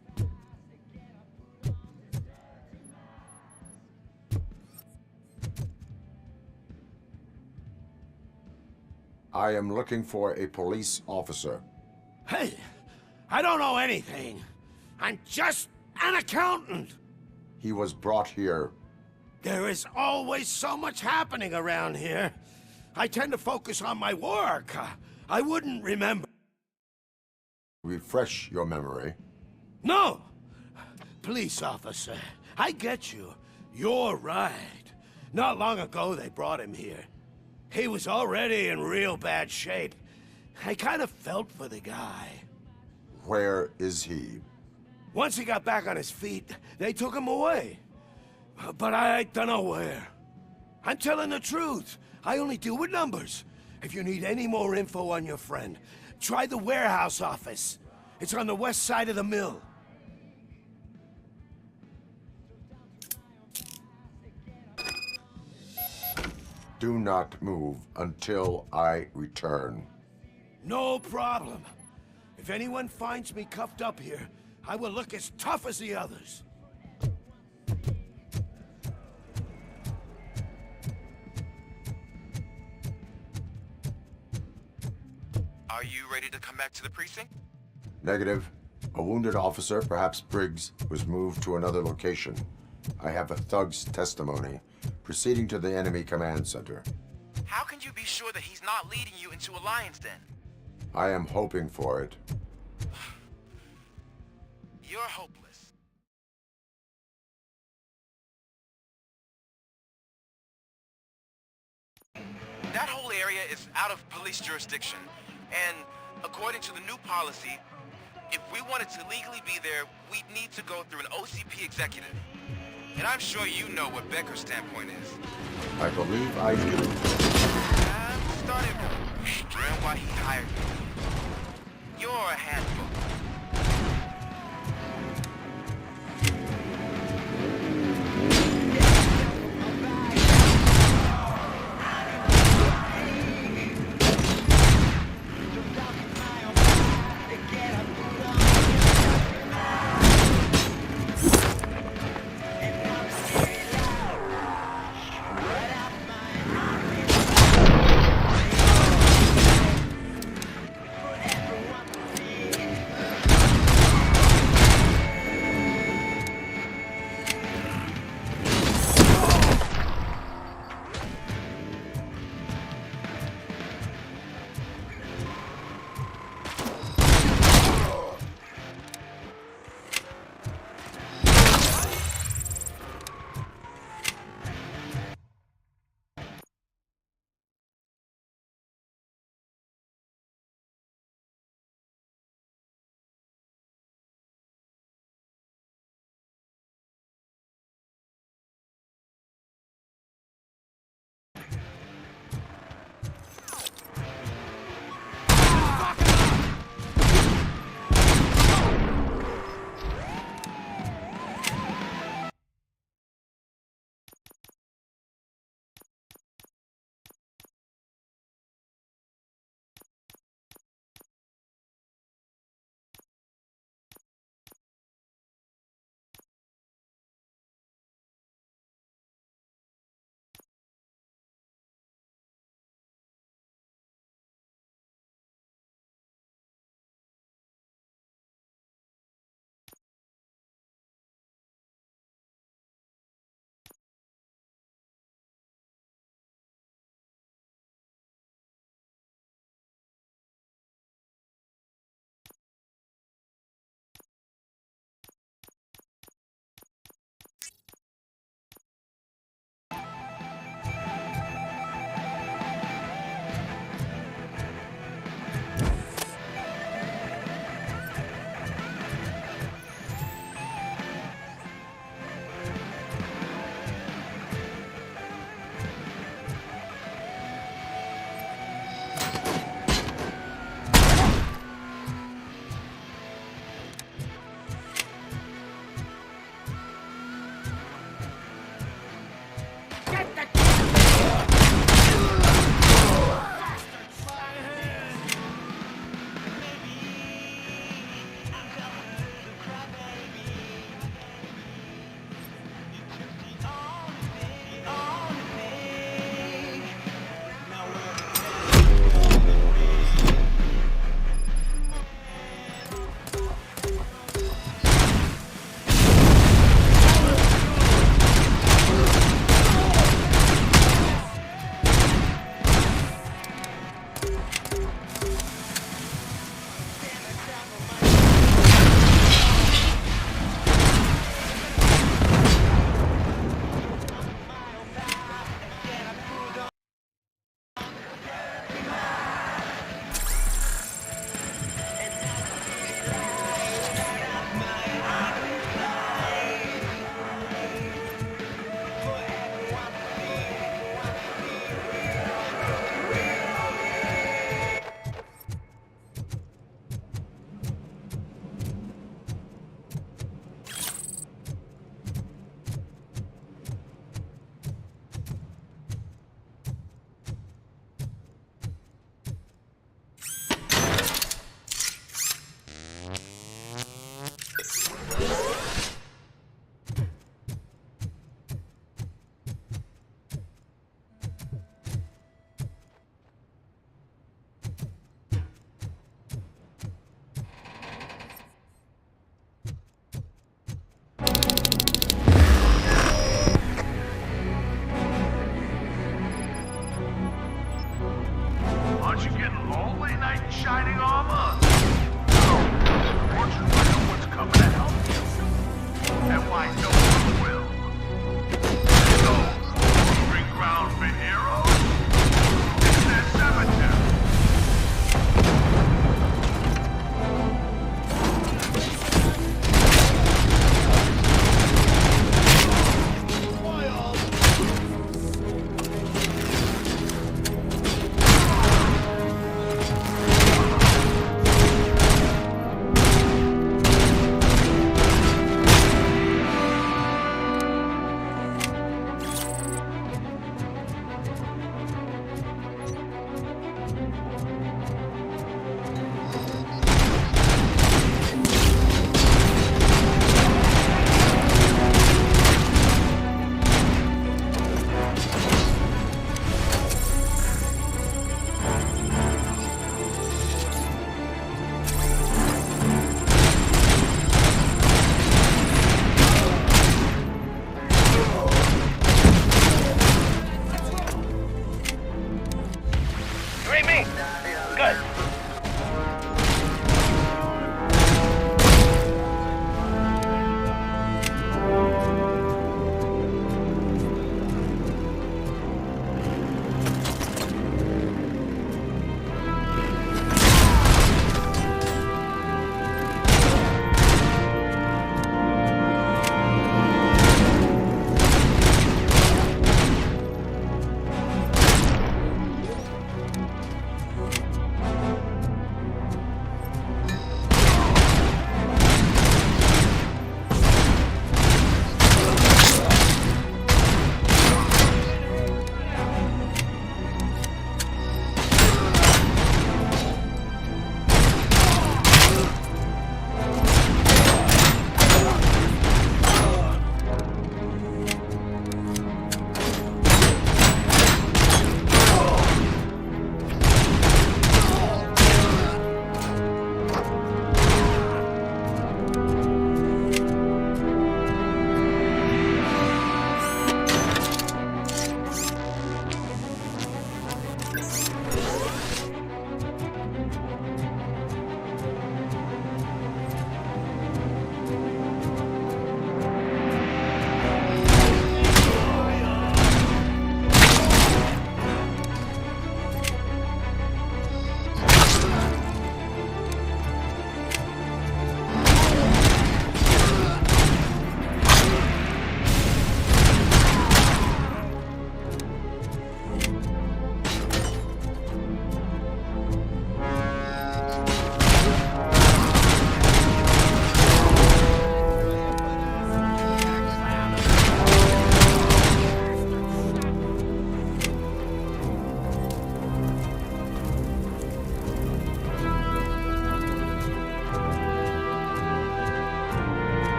S2: I am looking for a police officer.
S10: Hey, I don't know anything. I'm just an accountant.
S2: He was brought here.
S10: There is always so much happening around here. I tend to focus on my work. I wouldn't remember.
S2: Refresh your memory.
S10: No! Police officer, I get you. You're right. Not long ago they brought him here. He was already in real bad shape. I kind of felt for the guy.
S2: Where is he?
S10: Once he got back on his feet, they took him away. But I don't know where. I'm telling the truth. I only deal with numbers. If you need any more info on your friend, try the warehouse office. It's on the west side of the mill.
S2: Do not move until I return.
S10: No problem. If anyone finds me cuffed up here, I will look as tough as the others.
S16: Are you ready to come back to the precinct?
S2: Negative. A wounded officer, perhaps Briggs, was moved to another location. I have a thug's testimony, proceeding to the enemy command center.
S16: How can you be sure that he's not leading you into a lion's den?
S2: I am hoping for it.
S16: You're hopeless. That whole area is out of police jurisdiction, and according to the new policy, if we wanted to legally be there, we'd need to go through an OCP executive. And I'm sure you know what Becker's standpoint is.
S2: I believe I do.
S16: I'm starting wondering why he hired you. You're a handful.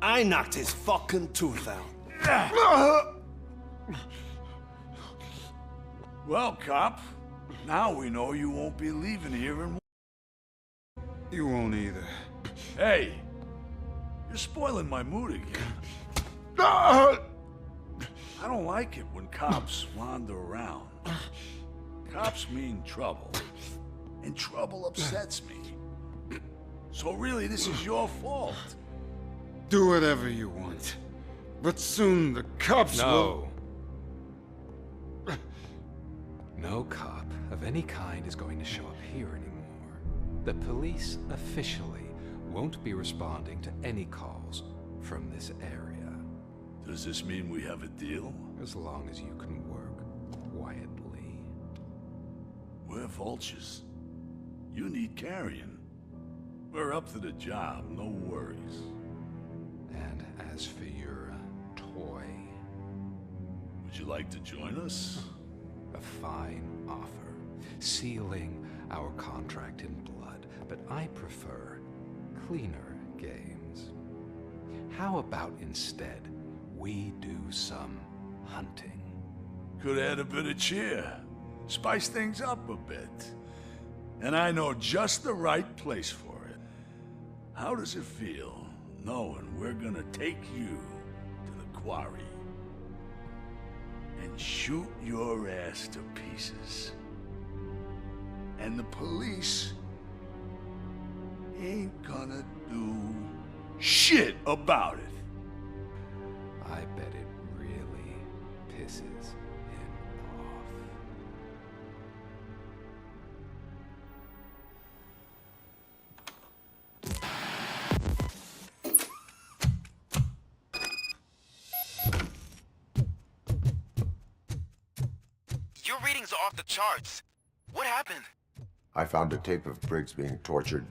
S18: I knocked his fucking tooth out.
S6: Well, cop, now we know you won't be leaving here in...
S19: You won't either.
S6: Hey, you're spoiling my mood again. I don't like it when cops wander around. Cops mean trouble, and trouble upsets me. So really, this is your fault.
S19: Do whatever you want. But soon the cops will...
S7: No cop of any kind is going to show up here anymore. The police officially won't be responding to any calls from this area.
S6: Does this mean we have a deal?
S7: As long as you can work quietly.
S6: We're vultures. You need carrion. We're up to the job, no worries.
S7: And as for your toy...
S6: Would you like to join us?
S7: A fine offer, sealing our contract in blood, but I prefer cleaner games. How about instead we do some hunting?
S6: Could add a bit of cheer, spice things up a bit. And I know just the right place for it. How does it feel knowing we're gonna take you to the quarry and shoot your ass to pieces? And the police ain't gonna do shit about it.
S7: I bet it really pisses him off.
S11: Your readings are off the charts. What happened?
S2: I found a tape of Briggs being tortured.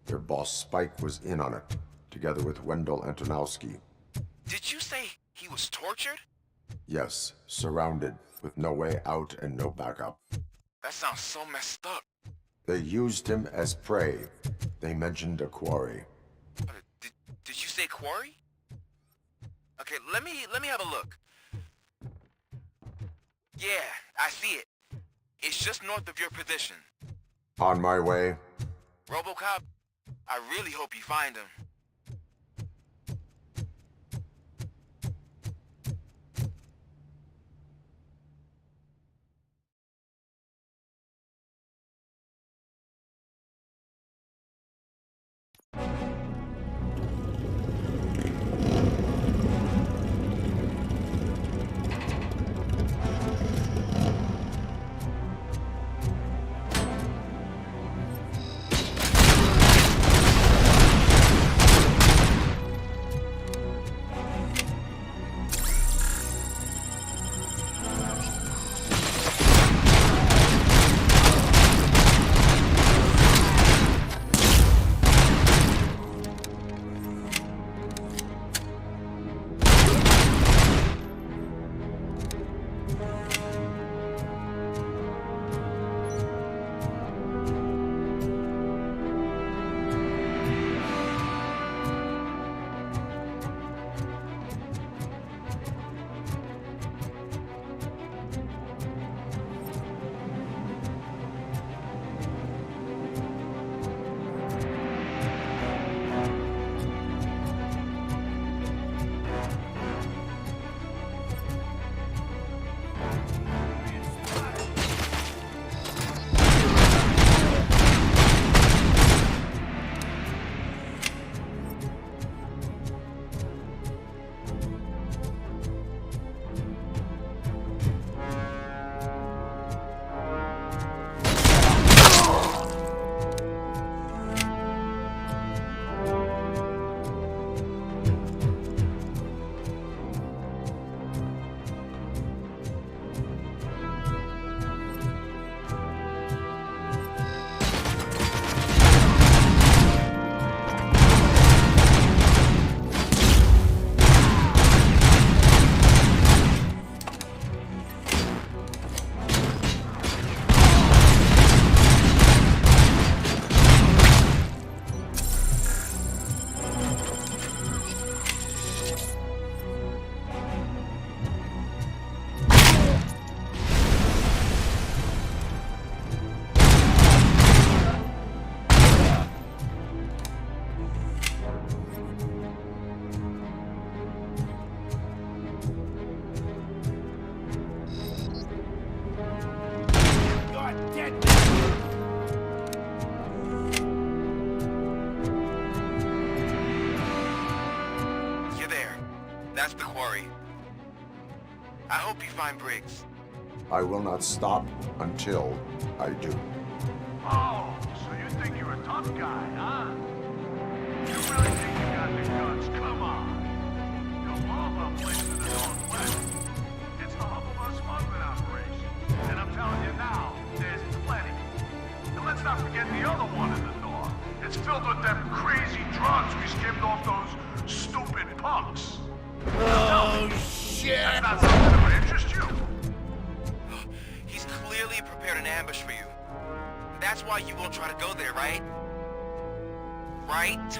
S2: Their boss Spike was in on it, together with Wendell Antonowski.
S11: Did you say he was tortured?
S2: Yes, surrounded, with no way out and no backup.
S11: That sounds so messed up.
S2: They used him as prey. They mentioned a quarry.
S11: Did you say quarry? Okay, let me have a look. Yeah, I see it. It's just north of your position.
S2: On my way.
S11: RoboCop, I really hope you find him.
S16: That's the quarry. I hope you find Briggs.
S2: I will not stop until I do.
S6: Oh, so you think you're a tough guy, huh? You really think you got the guns? Come on. You'll all the place to the northwest. It's the hub of our smuggling operation. And I'm telling you now, there's plenty. And let's not forget the other one in the north. It's filled with them crazy drugs we skimmed off those stupid punks.
S10: Oh, shit!
S6: That's not something that would interest you.
S16: He's clearly prepared an ambush for you. That's why you won't try to go there, right? Right?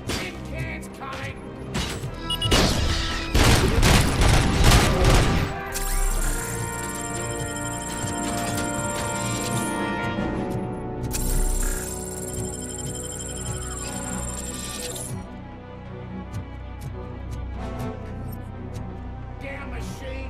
S10: Tin Can's coming! Damn machine!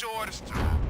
S16: shortest time.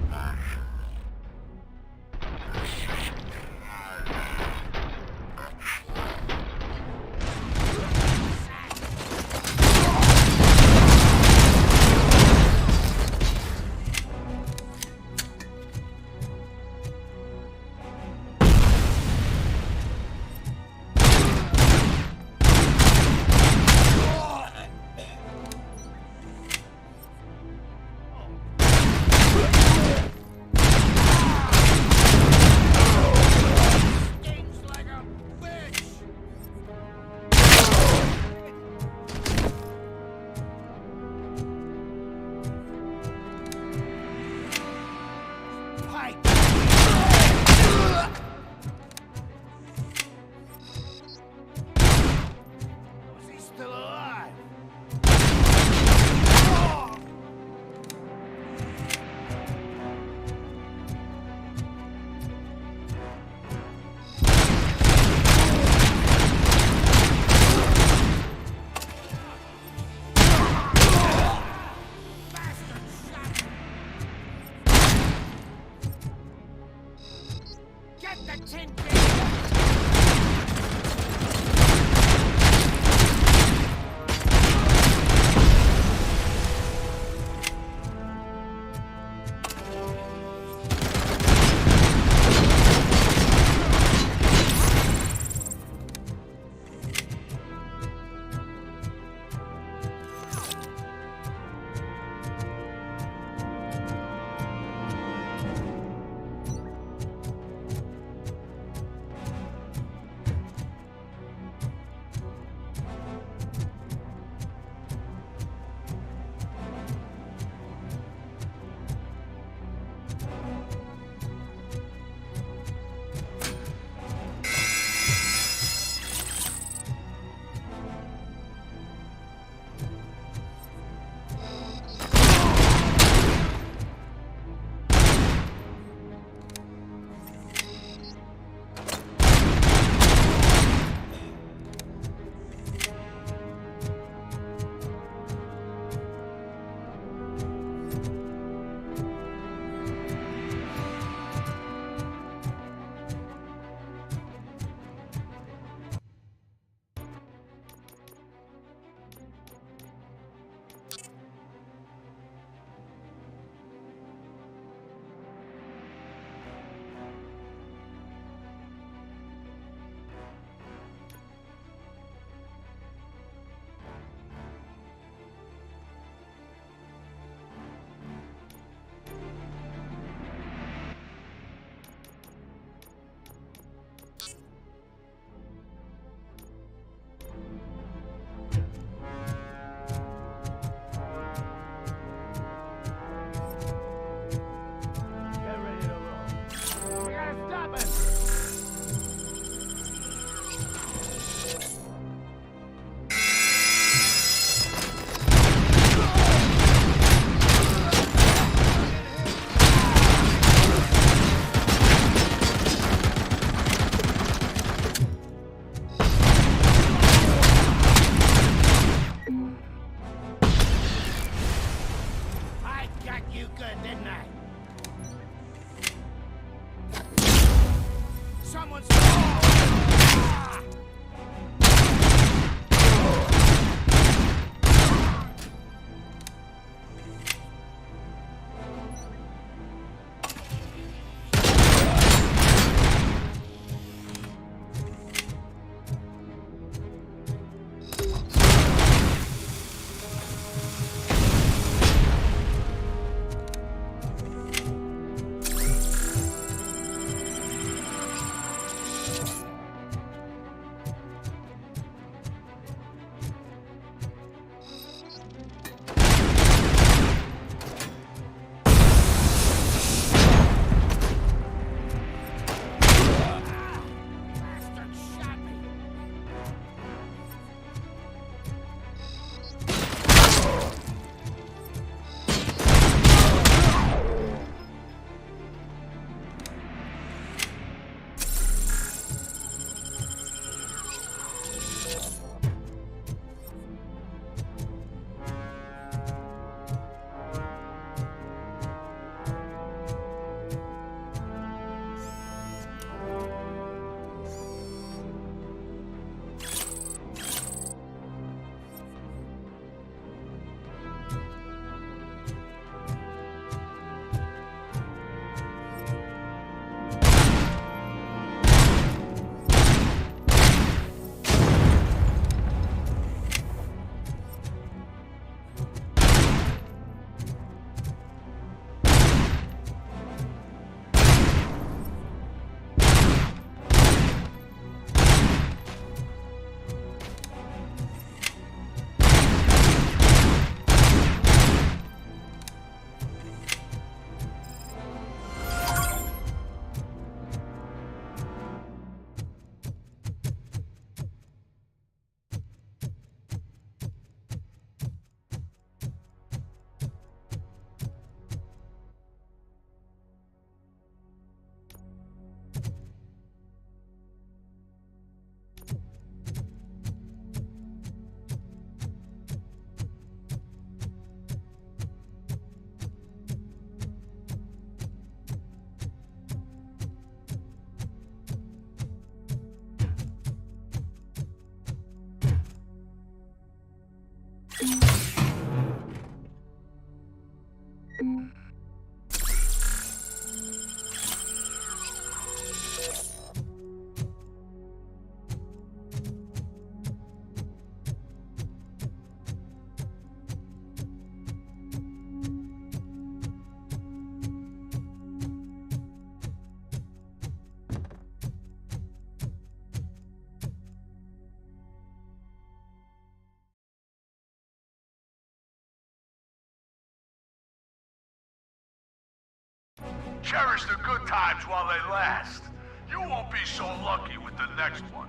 S6: Cherish the good times while they last. You won't be so lucky with the next one.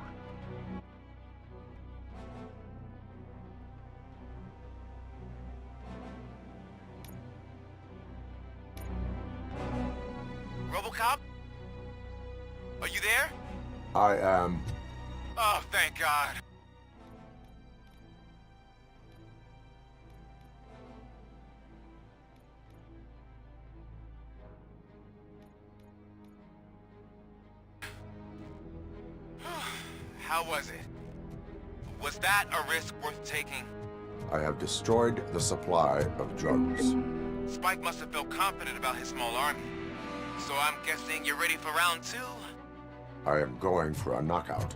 S11: RoboCop? Are you there?
S2: I am.
S11: Oh, thank God. How was it? Was that a risk worth taking?
S2: I have destroyed the supply of drugs.
S11: Spike must have felt confident about his small army. So I'm guessing you're ready for round 2?
S2: I am going for a knockout.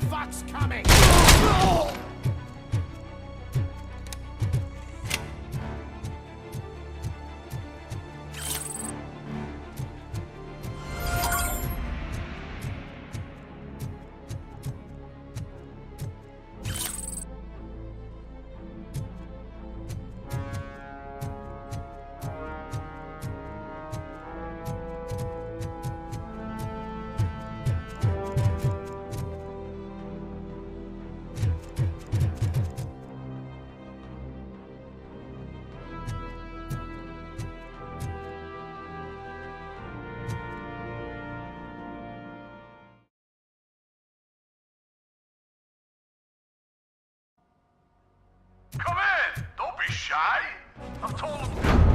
S10: What's coming?
S6: shy? I've told him.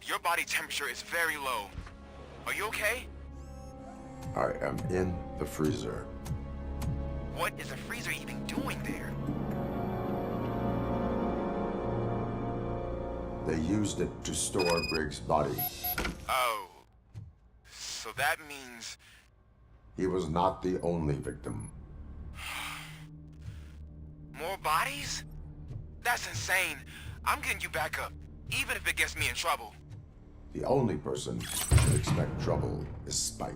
S11: Doc, your body temperature is very low. Are you okay?
S2: I am in the freezer.
S11: What is a freezer even doing there?
S2: They used it to store Briggs' body.
S11: Oh. So that means...
S2: He was not the only victim.
S11: More bodies? That's insane. I'm getting you back up, even if it gets me in trouble.
S2: The only person who should expect trouble is Spike.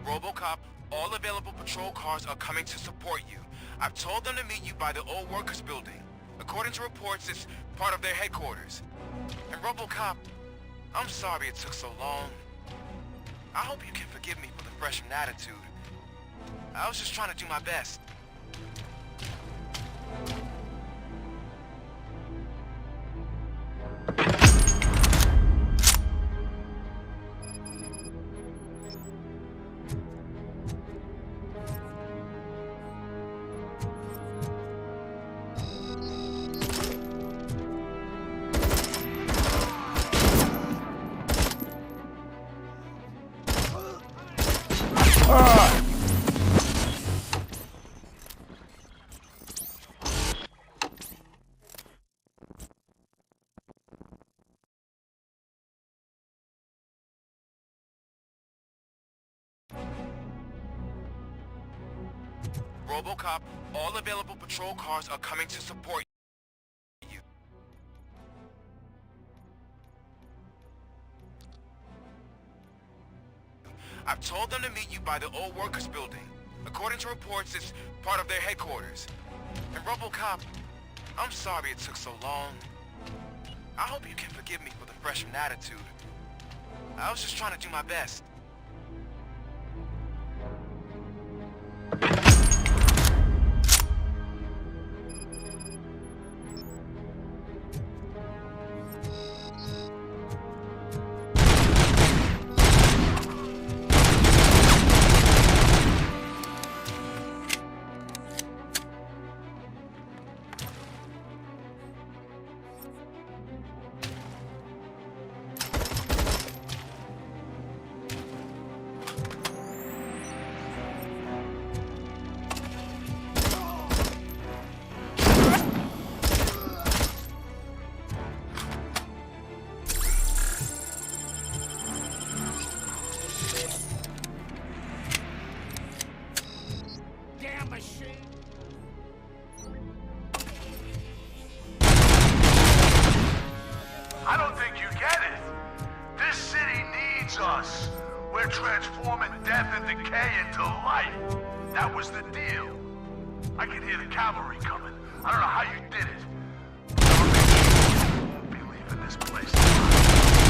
S11: RoboCop, all available patrol cars are coming to support you. I've told them to meet you by the old workers building. According to reports, it's part of their headquarters. And RoboCop, I'm sorry it took so long. I hope you can forgive me for the freshman attitude. I was just trying to do my best. RoboCop, all available patrol cars are coming to support you. I've told them to meet you by the old workers building. According to reports, it's part of their headquarters. And RoboCop, I'm sorry it took so long. I hope you can forgive me for the freshman attitude. I was just trying to do my best.
S6: I don't think you get it. This city needs us. We're transforming death and decay into life. That was the deal. I can hear the cavalry coming. I don't know how you did it. You won't be leaving this place alive.